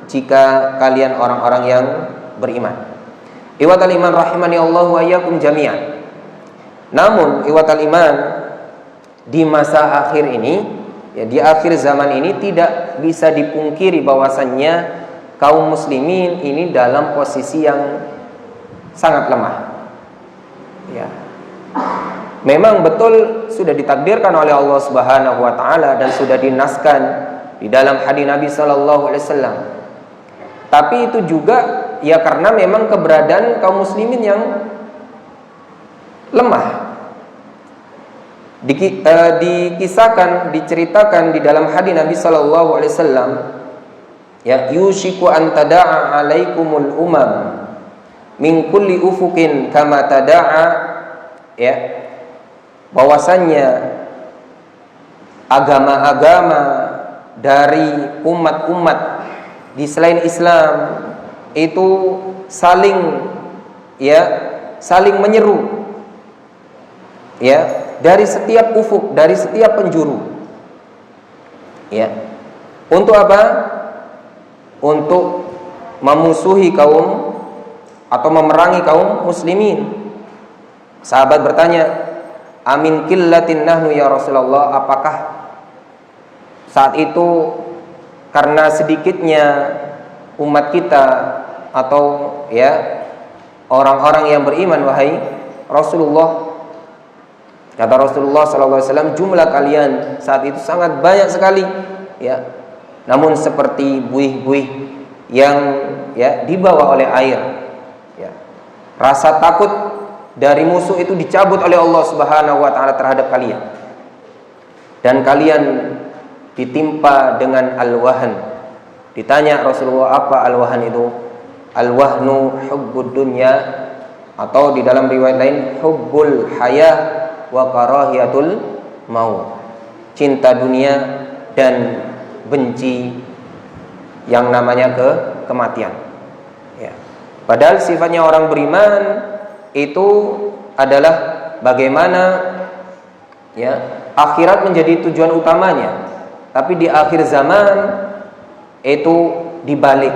jika kalian orang-orang yang beriman. Iwatal iman rahimani Allah wa iyyakum jami'an. Namun iwatal iman di masa akhir ini, ya di akhir zaman ini tidak bisa dipungkiri bahwasannya kaum muslimin ini dalam posisi yang sangat lemah. Ya. Memang betul sudah ditakdirkan oleh Allah Subhanahu wa taala dan sudah dinaskan di dalam hadis Nabi sallallahu alaihi wasallam. Tapi itu juga ya karena memang keberadaan kaum muslimin yang lemah. Dikisahkan, diceritakan di dalam hadis Nabi sallallahu alaihi wasallam, ya yushiku an tada'a alaikumul umam min kulli ufukin kama tada'a, ya bahwasannya agama-agama dari umat-umat di selain Islam itu saling menyeru, ya dari setiap ufuk, dari setiap penjuru, ya untuk apa? Untuk memusuhi kaum atau memerangi kaum muslimin. Sahabat bertanya, "Amin qillatin nahnu ya Rasulullah?" Apakah saat itu karena sedikitnya umat kita atau ya orang-orang yang beriman wahai Rasulullah? Kata Rasulullah sallallahu alaihi wasallam, "Jumlah kalian saat itu sangat banyak sekali, ya. Namun seperti buih-buih yang ya dibawa oleh air." Ya. Rasa takut dari musuh itu dicabut oleh Allah Subhanahu wa taala terhadap kalian. Dan kalian ditimpa dengan al-wahn. Ditanya Rasulullah, apa al-wahn itu? Al-wahnu hubbud dunya, atau di dalam riwayat lain hubbul hayah wa karahiyatul maut. Cinta dunia dan benci yang namanya kematian. Ya. Padahal sifatnya orang beriman itu adalah bagaimana ya akhirat menjadi tujuan utamanya. Tapi di akhir zaman itu dibalik,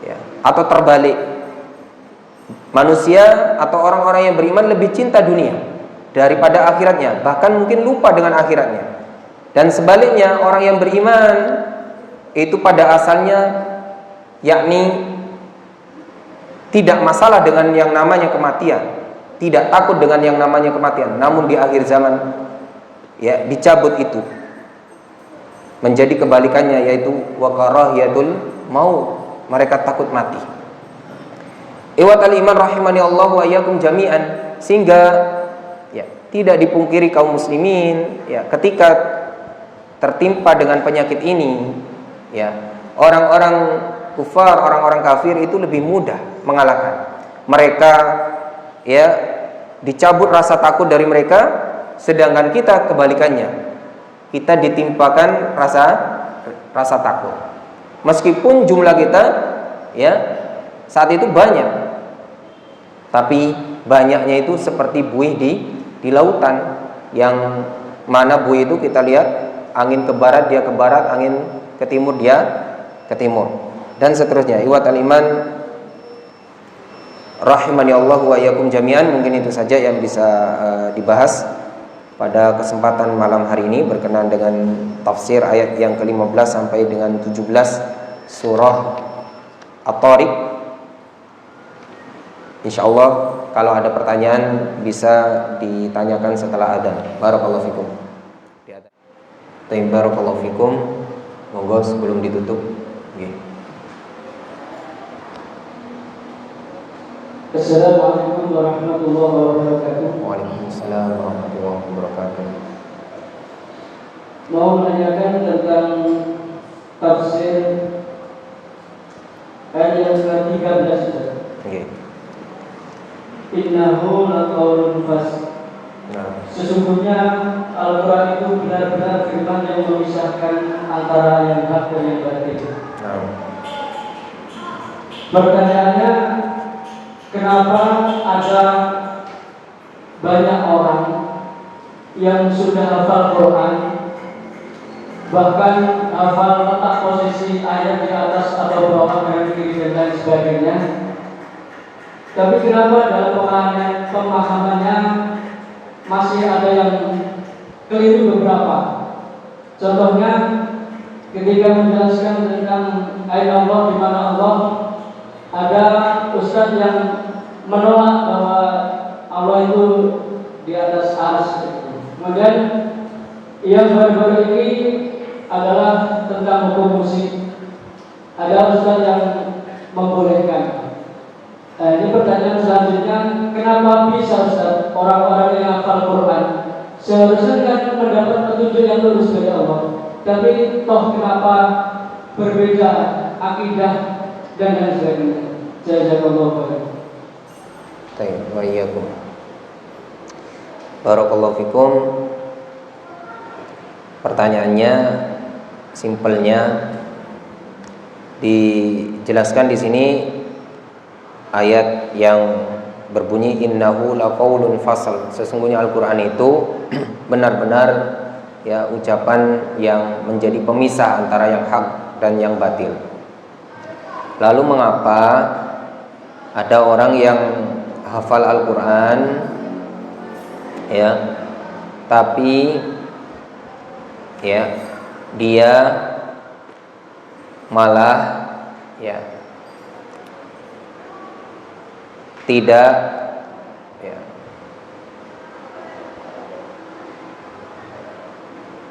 ya, atau terbalik. Manusia atau orang-orang yang beriman lebih cinta dunia daripada akhiratnya, bahkan mungkin lupa dengan akhiratnya. Dan sebaliknya orang yang beriman itu pada asalnya yakni tidak masalah dengan yang namanya kematian, tidak takut dengan yang namanya kematian. Namun di akhir zaman ya dicabut itu, menjadi kebalikannya, yaitu wa karahiyatul maut, mereka takut mati. Iwatal iman rahimani Allah wa iyyakum jami'an. Sehingga ya tidak dipungkiri kaum muslimin ya ketika tertimpa dengan penyakit ini, ya orang-orang kufar, orang-orang kafir itu lebih mudah mengalahkan. Mereka ya dicabut rasa takut dari mereka, sedangkan kita kebalikannya. Kita ditimpakan rasa takut. Meskipun jumlah kita ya saat itu banyak, tapi banyaknya itu seperti buih di lautan, yang mana buih itu kita lihat angin ke barat dia ke barat, angin ke timur dia ke timur, dan seterusnya. Iwatal iman rahimani Allah wa iyyakum jami'an. Mungkin itu saja yang bisa dibahas pada kesempatan malam hari ini berkenaan dengan tafsir ayat yang ke-15 sampai dengan 17 surah At-Tariq. Insyaallah kalau ada pertanyaan bisa ditanyakan setelah adzan. Barakallahu fikum. Barakallahu fikum. Monggo sebelum ditutup. Nggih. Assalamualaikum warahmatullahi wabarakatuh. Waalaikumsalam warahmatullahi wabarakatuh. Mau menanyakan tentang tafsir ayat yang ke-13. Nggih. Innahu laqaulun fasl. Nah, Sesungguhnya Al-Quran itu benar-benar firman yang memisahkan antara yang hak dan yang batil. nah. Pertanyaannya, kenapa ada banyak orang yang sudah hafal Quran, bahkan hafal letak posisi ayat di atas atau bawah dan kiri dan lain sebagainya, tapi kenapa dalam pemahamannya masih ada yang keliru beberapa? Contohnya, ketika menjelaskan tentang ayat Allah, di mana Allah, ada ustaz yang menolak bahwa Allah itu di atas arsy. Kemudian yang baru-baru ini adalah tentang hukum musik. Ada ustaz yang membolehkan. Nah, ini pertanyaan selanjutnya, kenapa bisa Ustaz orang-orang yang hafal Quran seharusnya kan mendapat petunjuk yang lurus dari Allah, tapi toh kenapa berbeda akidah dan lain sebagainya? Jazakallahu khairan. Baik, wa iyyakum. Barakallahu fikum. Pertanyaannya simpelnya dijelaskan di sini ayat yang berbunyi innahu laqaulun fasl. Sesungguhnya Al-Qur'an itu benar-benar ya ucapan yang menjadi pemisah antara yang hak dan yang batil. Lalu mengapa ada orang yang hafal Al-Qur'an ya tapi ya dia malah ya tidak ya,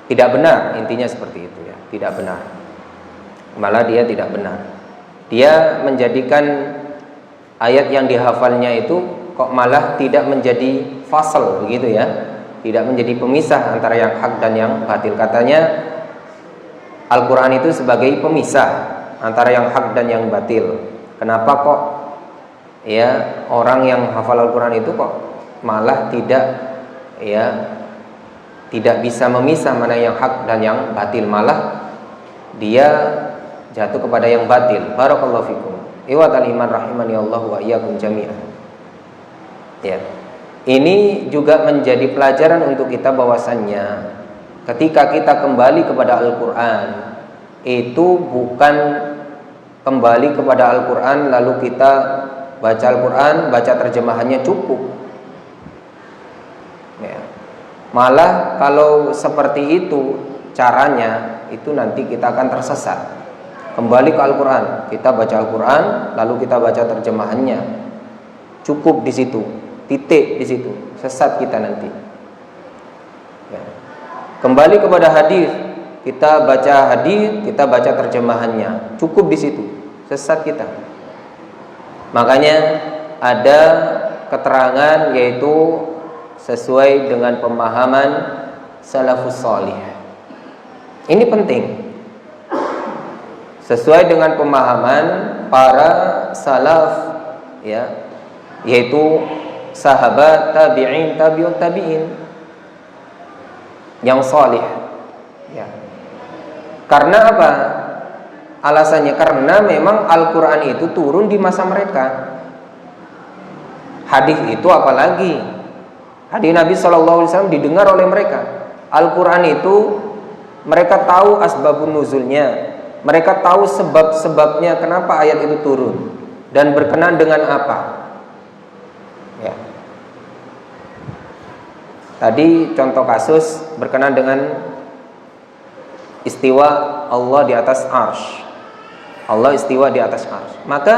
tidak benar, intinya seperti itu ya, tidak benar. Malah dia tidak benar. Dia menjadikan ayat yang dihafalnya itu kok malah tidak menjadi fasal begitu ya, tidak menjadi pemisah antara yang hak dan yang batil. Katanya Al-Quran itu sebagai pemisah antara yang hak dan yang batil. Kenapa kok ya orang yang hafal Al-Quran itu kok malah tidak bisa memisah mana yang hak dan yang batil, malah dia jatuh kepada yang batil. Barakallahu fikum. Iwatal iman rahimani Allah wa iyyakum jami'an. Ya. Ini juga menjadi pelajaran untuk kita bahwasannya ketika kita kembali kepada Al-Quran, itu bukan kembali kepada Al-Quran lalu kita baca Al-Quran, baca terjemahannya cukup ya. Malah kalau seperti itu caranya, itu nanti kita akan tersesat. Kembali ke Al-Quran, kita baca Al-Quran lalu kita baca terjemahannya, cukup di situ, titik di situ, sesat kita nanti ya. Kembali kepada hadis, kita baca hadis, kita baca terjemahannya, cukup di situ, sesat kita. Makanya ada keterangan yaitu sesuai dengan pemahaman salafus salih. Ini penting. Sesuai dengan pemahaman para salaf ya, yaitu sahabat, tabi'in, tabi'ut tabi'in yang salih ya. Karena apa? Alasannya karena memang Al-Quran itu turun di masa mereka. Hadis itu apalagi, hadis Nabi SAW didengar oleh mereka. Al-Quran itu mereka tahu asbabun nuzulnya, mereka tahu sebab-sebabnya kenapa ayat itu turun dan berkenan dengan apa ya. Tadi contoh kasus berkenan dengan istiwa Allah di atas arsy. Allah istiwa di atas arsy. Maka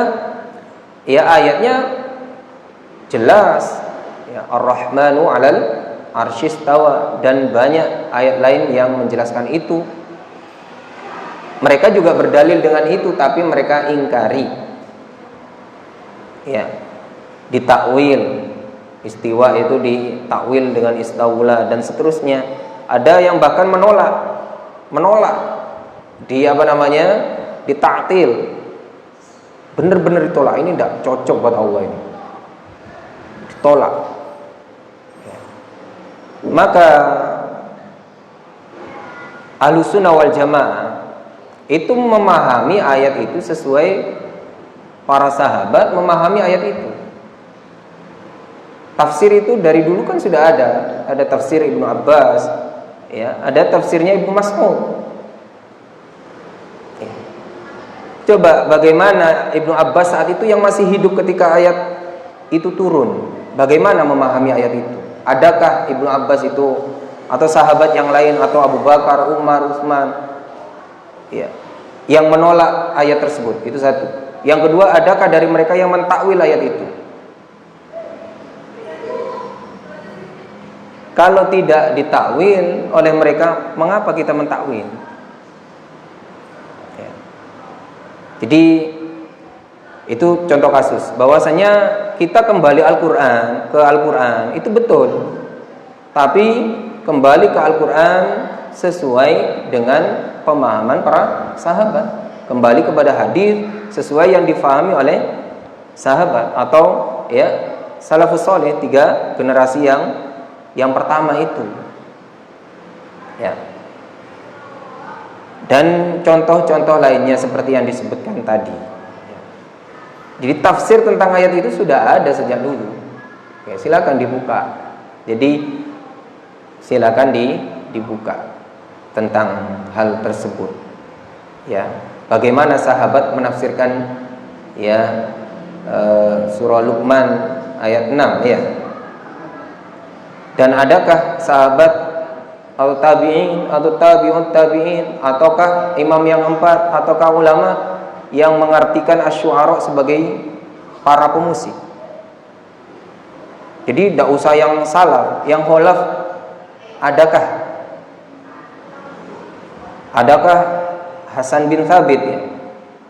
ya ayatnya jelas ya, Ar-Rahmanu 'alal arsy istawa, dan banyak ayat lain yang menjelaskan itu. Mereka juga berdalil dengan itu, tapi mereka ingkari. Ya, ditakwil. Istiwa itu ditakwil dengan istaula dan seterusnya. Ada yang bahkan menolak. Ditaktil. Benar-benar ditolak. Ini tidak cocok buat Allah ini. Ditolak. Maka Ahlussunnah wal Jamaah itu memahami ayat itu sesuai para sahabat memahami ayat itu. Tafsir itu dari dulu kan sudah ada tafsir Ibnu Abbas, ya, ada tafsirnya Ibnu Mas'ud. Coba bagaimana Ibnu Abbas saat itu yang masih hidup ketika ayat itu turun, bagaimana memahami ayat itu? Adakah Ibnu Abbas itu atau sahabat yang lain atau Abu Bakar, Umar, Utsman, ya, yang menolak ayat tersebut? Itu satu. Yang kedua, adakah dari mereka yang mentakwil ayat itu? Kalau tidak ditakwil oleh mereka, mengapa kita mentakwil? Ya. Jadi itu contoh kasus bahwasanya kita kembali ke Al-Quran itu betul, tapi kembali ke Al-Quran sesuai dengan pemahaman para sahabat, kembali kepada hadis sesuai yang difahami oleh sahabat atau ya salafus saleh, 3 generasi yang pertama itu, ya. Dan contoh-contoh lainnya seperti yang disebutkan tadi. Jadi tafsir tentang ayat itu sudah ada sejak dulu. Ya, silakan dibuka. Jadi silakan dibuka tentang hal tersebut. Ya, bagaimana sahabat menafsirkan ya surah Luqman ayat 6 ya. Dan adakah sahabat atau tabi'in atau tabi'ut tabi'in ataukah imam yang 4 ataukah ulama yang mengartikan asy-syu'ara sebagai para pemusik? Jadi tidak usah yang salaf, yang khalaf. Adakah Hasan bin Thabit ya,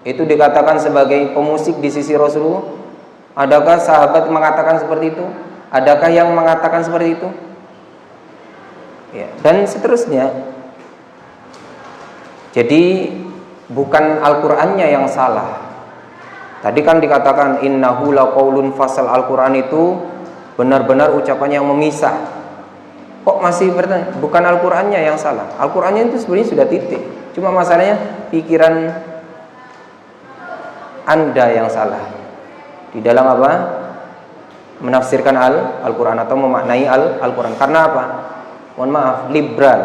itu dikatakan sebagai pemusik di sisi Rasulullah? Adakah sahabat mengatakan seperti itu? Adakah yang mengatakan seperti itu? Ya, dan seterusnya. Jadi bukan Al-Qur'annya yang salah. Tadi kan dikatakan innahu laqaulun fasal, Al-Qur'an itu benar-benar ucapan yang memisah. Kok masih bertanya? Bukan Al-Qur'annya yang salah. Al-Qur'annya itu sebenarnya sudah titik. Cuma masalahnya pikiran Anda yang salah. Di dalam apa? Menafsirkan Al-Qur'an atau memaknai Al-Qur'an. Karena apa? Mohon maaf, liberal.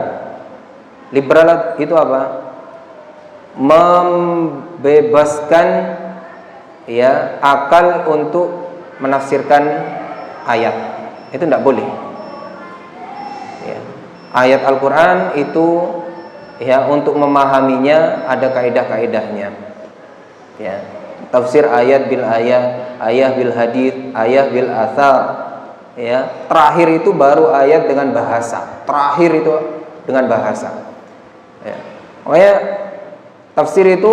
Liberal itu apa? Membebaskan ya akal untuk menafsirkan ayat. Itu tidak boleh. Ya. Ayat Al-Qur'an itu ya untuk memahaminya ada kaidah-kaidahnya. Ya. Tafsir ayat bil ayat, ayat bil hadits, ayat bil athar. Ya, terakhir itu baru ayat dengan bahasa. Terakhir itu dengan bahasa. Ya. Makanya tafsir itu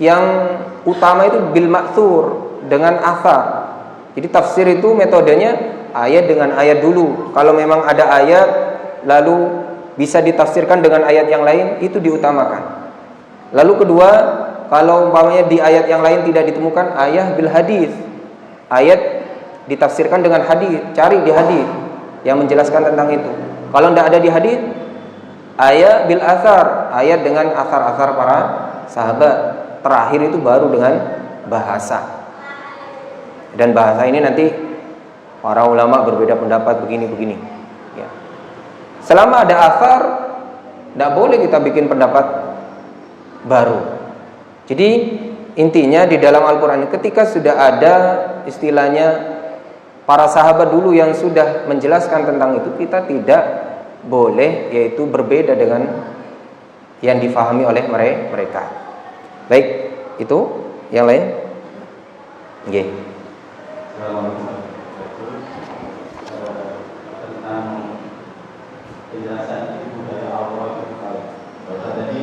yang utama itu bil ma'thur, dengan athar. Jadi tafsir itu metodenya ayat dengan ayat dulu. Kalau memang ada ayat lalu bisa ditafsirkan dengan ayat yang lain, itu diutamakan. Lalu kedua, kalau umpamanya di ayat yang lain tidak ditemukan, ayat bil hadis. Ayat ditafsirkan dengan hadis, cari di hadis yang menjelaskan tentang itu. Kalau tidak ada di hadis, ayat bil athar, ayat dengan athar-athar para sahabat. Terakhir itu baru dengan bahasa. Dan bahasa ini nanti para ulama berbeda pendapat begini-begini. Ya. Selama ada athar, tidak boleh kita bikin pendapat baru. Jadi intinya di dalam Al-Quran ketika sudah ada istilahnya para sahabat dulu yang sudah menjelaskan tentang itu, kita tidak boleh yaitu berbeda dengan yang difahami oleh mereka. Baik, itu yang lain. Tentang tipu daya Allah itu baik. Jadi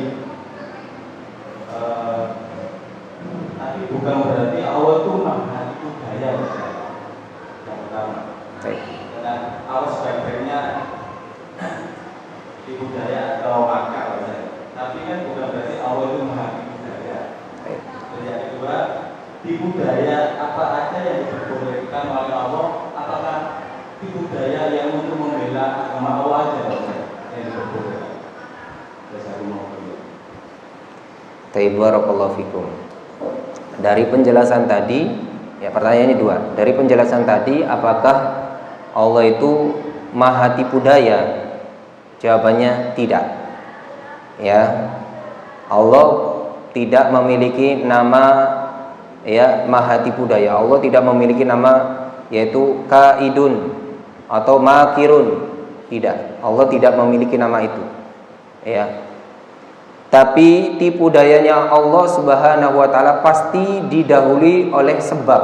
tapi bukan berarti Allah itu maha tipu daya yang pertama. Karena Allah sebaiknya tipu daya atau makar, tapi kan bukan berarti Allah itu maha tipu daya. Dan yang kedua, tipu daya apa aja yang diperbolehkan oleh Allah, apakah tipu daya yang untuk membela agama Allah aja yang diperbolehkan? Taib barakallahu fikum. Dari penjelasan tadi, ya pertanyaannya dua. Dari penjelasan tadi, apakah Allah itu maha tipu daya? Jawabannya tidak. Ya, Allah tidak memiliki nama ya maha tipu daya. Allah tidak memiliki nama yaitu kaidun atau makirun. Tidak. Allah tidak memiliki nama itu. Ya. Tapi tipu dayanya Allah Subhanahu wa taala pasti didahului oleh sebab.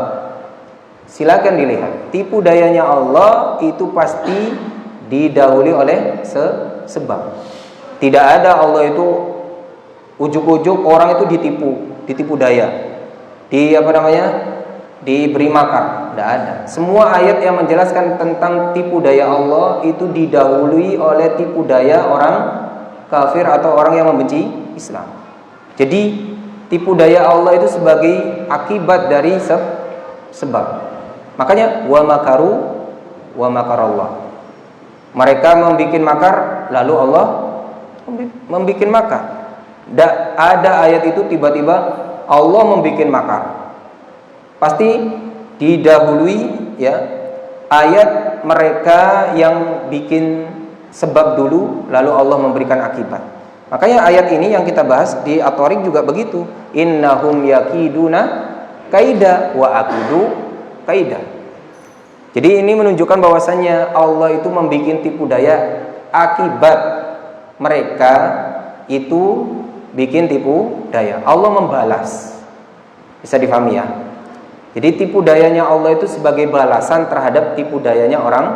Silakan dilihat. Tipu dayanya Allah itu pasti didahului oleh sebab. Tidak ada Allah itu ujuk-ujuk orang itu ditipu daya. Diberi makar. Tidak ada. Semua ayat yang menjelaskan tentang tipu daya Allah itu didahului oleh tipu daya orang kafir atau orang yang membenci Islam. Jadi tipu daya Allah itu sebagai akibat dari sebab. Makanya wa makaru wa makarallah. Mereka membikin makar lalu Allah membikin makar. Tidak ada ayat itu tiba-tiba Allah membikin makar. Pasti didahului ya ayat mereka yang bikin sebab dulu lalu Allah memberikan akibat. Makanya ayat ini yang kita bahas di At-Tariq juga begitu. Innahum yakiduna kaida wa akidu kaida. Jadi ini menunjukkan bahwasannya Allah itu membikin tipu daya akibat mereka itu bikin tipu daya. Allah membalas. Bisa difahami ya. Jadi tipu dayanya Allah itu sebagai balasan terhadap tipu dayanya orang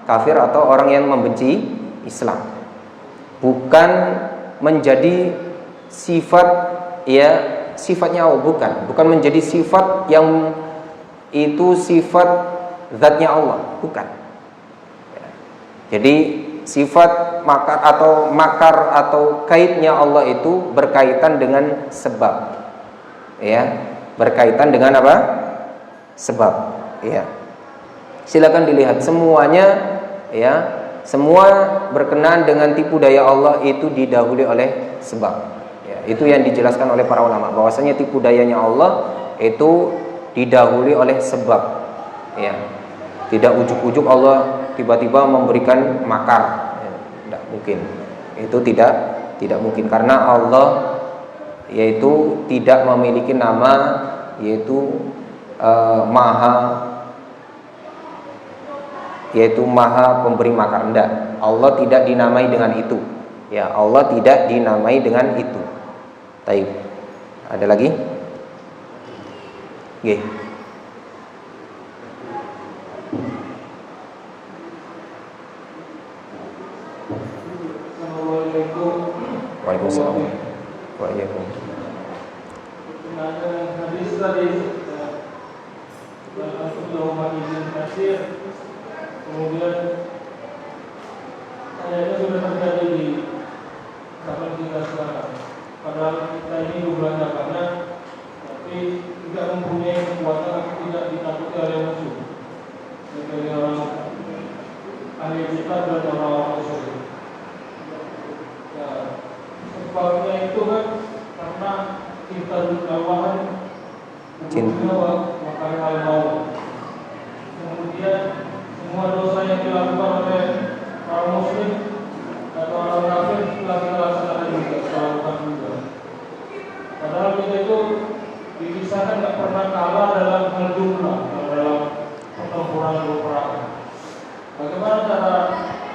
kafir atau orang yang membenci Islam. Bukan menjadi sifat ya sifatnya Allah, bukan menjadi sifat yang itu sifat zatnya Allah, bukan. Jadi sifat makar atau kaidnya Allah itu berkaitan dengan sebab. Ya, berkaitan dengan apa? Sebab. Ya. Silakan dilihat semuanya ya. Semua berkenaan dengan tipu daya Allah itu didahului oleh sebab. Ya, itu yang dijelaskan oleh para ulama bahwasanya tipu dayanya Allah itu didahului oleh sebab. Ya. Tidak ujuk-ujuk Allah tiba-tiba memberikan makar. Ya, tidak mungkin. Itu tidak mungkin karena Allah yaitu tidak memiliki nama yaitu maha pemberi makar. Enggak. Allah tidak dinamai dengan itu. Ya, Allah tidak dinamai dengan itu. Taib. Ada lagi? Nggih. Assalamualaikum. Waalaikumsalam. Waalaikumsalam. Ada hadis tadi Allahumma izin kasir. Kemudian kayaknya sudah terjadi di zaman kita sekarang. Padahal kita ini bukan karena tapi tidak mempunyai kekuatan atau tidak ditakuti oleh musuh. Dari orang ahli kita dan orang-orang musuh. Ya, sebabnya itu kan karena kita berkawan cinta makanya hal mau. Kemudian semua dosa yang dilakukan oleh orang muslim atau orang kafir telah kita laksanakan juga, kita lakukan juga. Padahal kita itu dikisahkan tidak pernah kalah dalam hal jumlah, dalam pertempuran peperangan. Bagaimana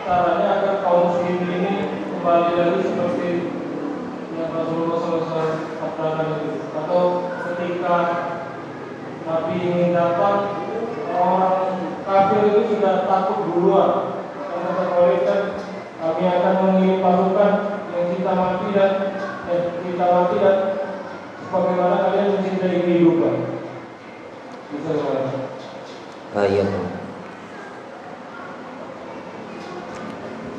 caranya agar kaum muslim ini kembali lagi seperti yang Rasulullah SAW katakan itu? Atau ketika Nabi ingin datang, orang kafir itu sudah takut duluan. Karena kata kan kami kami akan mengirim pasukan yang kita mati dan sebagaimana kalian mencintai kehidupan. Iya.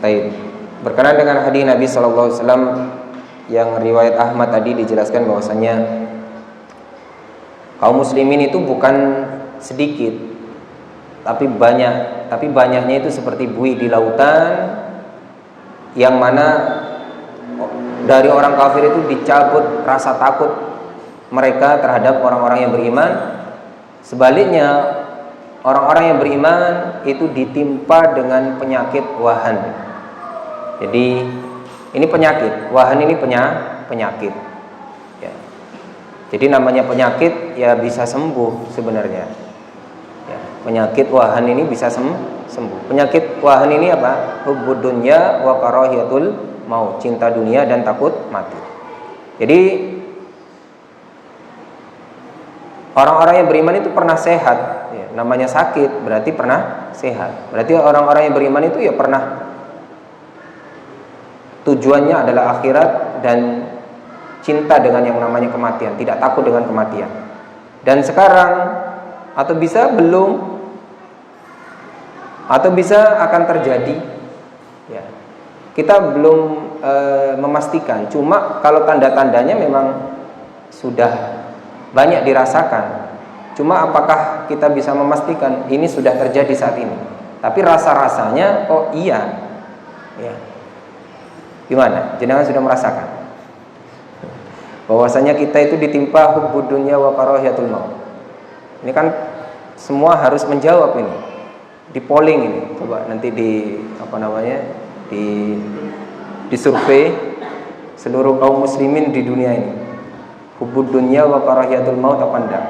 Baik. Berkenaan dengan hadis Nabi SAW yang riwayat Ahmad tadi dijelaskan bahwasanya kaum muslimin itu bukan sedikit, tapi banyak. Tapi banyaknya itu seperti buih di lautan, yang mana dari orang kafir itu dicabut rasa takut mereka terhadap orang-orang yang beriman. Sebaliknya orang-orang yang beriman itu ditimpa dengan penyakit wahan. Jadi ini penyakit, wahan ini penyakit. Ya. Jadi namanya penyakit ya bisa sembuh sebenarnya. Ya. Penyakit wahan ini bisa sembuh. Penyakit wahan ini apa? Hubbud dunya wa karahiyatul maut, cinta dunia dan takut mati. Jadi orang-orang yang beriman itu pernah sehat. Ya. Namanya sakit berarti pernah sehat. Berarti orang-orang yang beriman itu ya pernah, tujuannya adalah akhirat dan cinta dengan yang namanya kematian, tidak takut dengan kematian. Dan sekarang atau bisa belum, atau bisa akan terjadi, ya. Kita belum memastikan. Cuma kalau tanda-tandanya memang sudah banyak dirasakan. Cuma apakah kita bisa memastikan ini sudah terjadi saat ini? Tapi rasa-rasanya, oh iya, ya. Gimana? Jenengan sudah merasakan bahwasanya kita itu ditimpa hubbud dunya wa karahiyatul maut. Ini kan semua harus menjawab ini. Di polling ini. Coba nanti di survei seluruh kaum muslimin di dunia ini. Hubbud dunya wa karahiyatul maut apa enggak?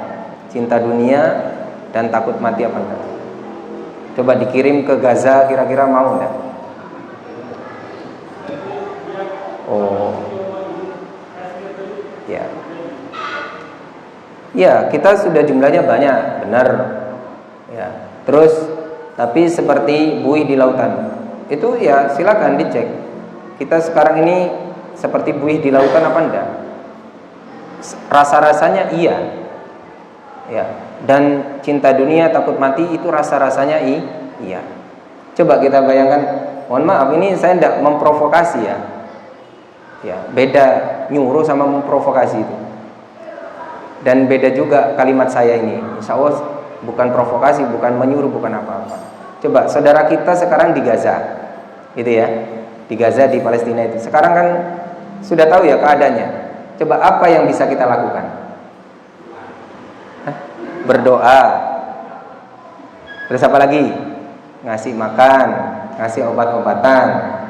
Cinta dunia dan takut mati apa enggak? Coba dikirim ke Gaza, kira-kira mau enggak? Oh, ya, ya kita sudah jumlahnya banyak, benar, ya. Terus, tapi seperti buih di lautan, itu ya silakan dicek. Kita sekarang ini seperti buih di lautan apa enggak? Rasa-rasanya iya, ya. Dan cinta dunia takut mati itu rasa-rasanya iya. Coba kita bayangkan, mohon maaf ini saya tidak memprovokasi ya. Ya, beda nyuruh sama memprovokasi itu. Dan beda juga kalimat saya ini. Insya Allah bukan provokasi, bukan menyuruh, bukan apa-apa. Coba saudara kita sekarang di Gaza, gitu ya, di Gaza, di Palestina itu. Sekarang kan sudah tahu ya keadaannya. Coba apa yang bisa kita lakukan? Berdoa. Terus apa lagi? Ngasih makan, ngasih obat-obatan.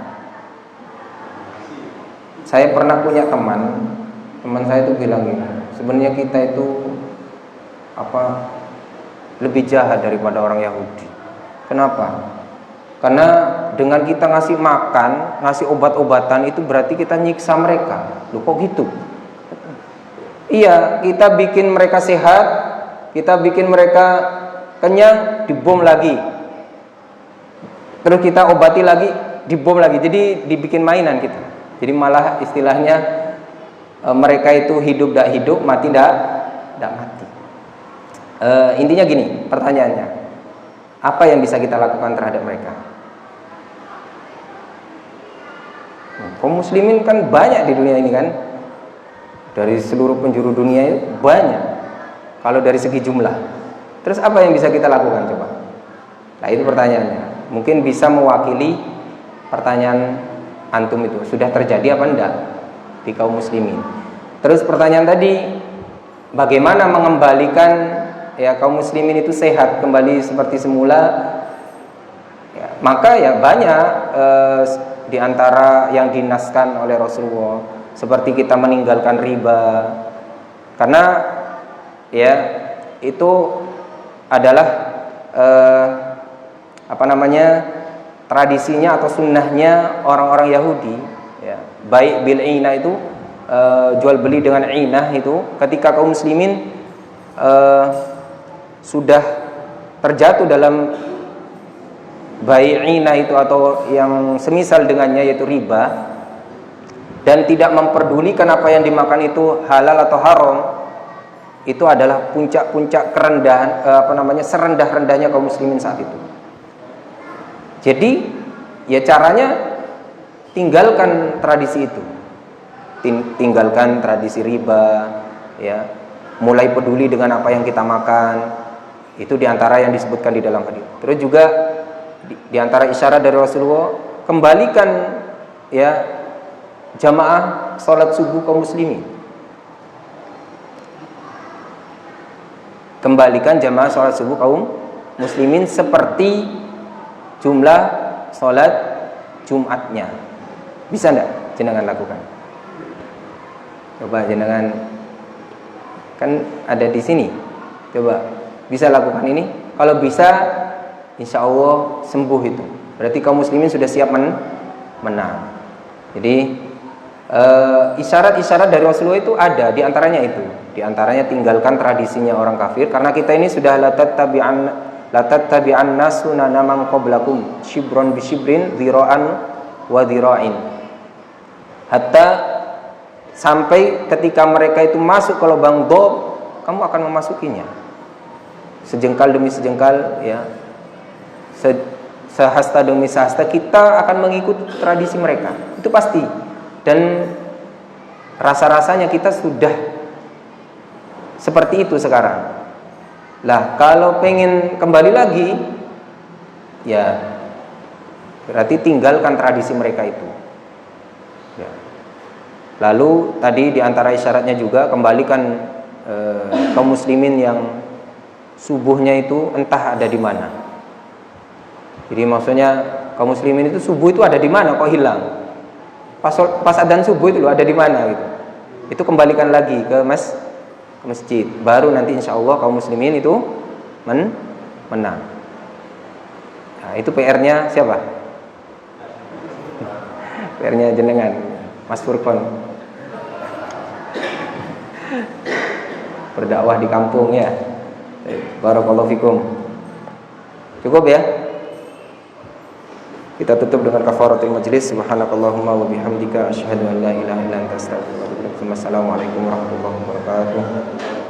Saya pernah punya teman saya itu bilang gini, sebenarnya kita itu lebih jahat daripada orang Yahudi. Kenapa? Karena dengan kita ngasih makan, ngasih obat-obatan itu berarti kita nyiksa mereka. Loh kok gitu? Iya, kita bikin mereka sehat, kita bikin mereka kenyang, dibom lagi. Terus kita obati lagi, dibom lagi. Jadi dibikin mainan kita. Jadi malah istilahnya mereka itu hidup tidak hidup, mati tidak mati. Intinya gini, pertanyaannya, apa yang bisa kita lakukan terhadap mereka? Kaum muslimin kan banyak di dunia ini kan, dari seluruh penjuru dunia itu banyak. Kalau dari segi jumlah, terus apa yang bisa kita lakukan coba? Nah itu pertanyaannya. Mungkin bisa mewakili pertanyaan antum itu, sudah terjadi apa enggak di kaum muslimin. Terus pertanyaan tadi, bagaimana mengembalikan ya kaum muslimin itu sehat kembali seperti semula? Ya, maka ya banyak di antara yang dinaskan oleh Rasulullah, seperti kita meninggalkan riba, karena ya itu adalah tradisinya atau sunnahnya orang-orang Yahudi, ya. Baik bil ina itu jual beli dengan inah itu, ketika kaum muslimin sudah terjatuh dalam bai'ina itu atau yang semisal dengannya yaitu riba, dan tidak memperdulikan apa yang dimakan itu halal atau haram, itu adalah puncak-puncak kerendahan, serendah-rendahnya kaum muslimin saat itu. Jadi ya caranya tinggalkan tradisi itu, tinggalkan tradisi riba, ya, mulai peduli dengan apa yang kita makan. Itu diantara yang disebutkan di dalam hadis. Terus juga diantara isyarat dari Rasulullah, kembalikan ya jamaah sholat subuh kaum muslimin. Kembalikan jamaah sholat subuh kaum muslimin seperti jumlah sholat Jumatnya. Bisa enggak jenengan lakukan? Coba jenengan, kan ada di sini. Coba bisa lakukan ini. Kalau bisa, insya Allah sembuh itu. Berarti kaum muslimin sudah siap menang. Jadi isyarat-isyarat dari Rasulullah itu ada, diantaranya itu, diantaranya tinggalkan tradisinya orang kafir, karena kita ini sudah la tattabi'anna sunana man qablakum shibron bi shibrin dhira'an wa dhira'in, hatta sampai ketika mereka itu masuk ke lubang dob, kamu akan memasukinya sejengkal demi sejengkal, ya, sehasta demi sehasta. Kita akan mengikuti tradisi mereka, itu pasti. Dan rasa-rasanya kita sudah seperti itu sekarang. Lah, kalau pengen kembali lagi, ya berarti tinggalkan tradisi mereka itu, ya. Lalu tadi diantara isyaratnya juga kembalikan kaum muslimin yang subuhnya itu entah ada di mana. Jadi maksudnya kaum muslimin itu subuh itu ada di mana kok hilang? Pas adzan subuh itu loh ada di mana gitu. Itu kembalikan lagi ke masjid. Baru nanti insya Allah kaum muslimin itu menang. Nah, itu PR-nya siapa? PR-nya jenengan, Mas Furqon. Berdakwah di kampung ya. Barakallahu fikum. Cukup ya? Kita tutup dengan kafaratul majlis. Subhanakallahumma wa bihamdika asyhadu an la ilaha illa anta astaghfiruka wa atubu ilaik. Assalamualaikum warahmatullahi wabarakatuh.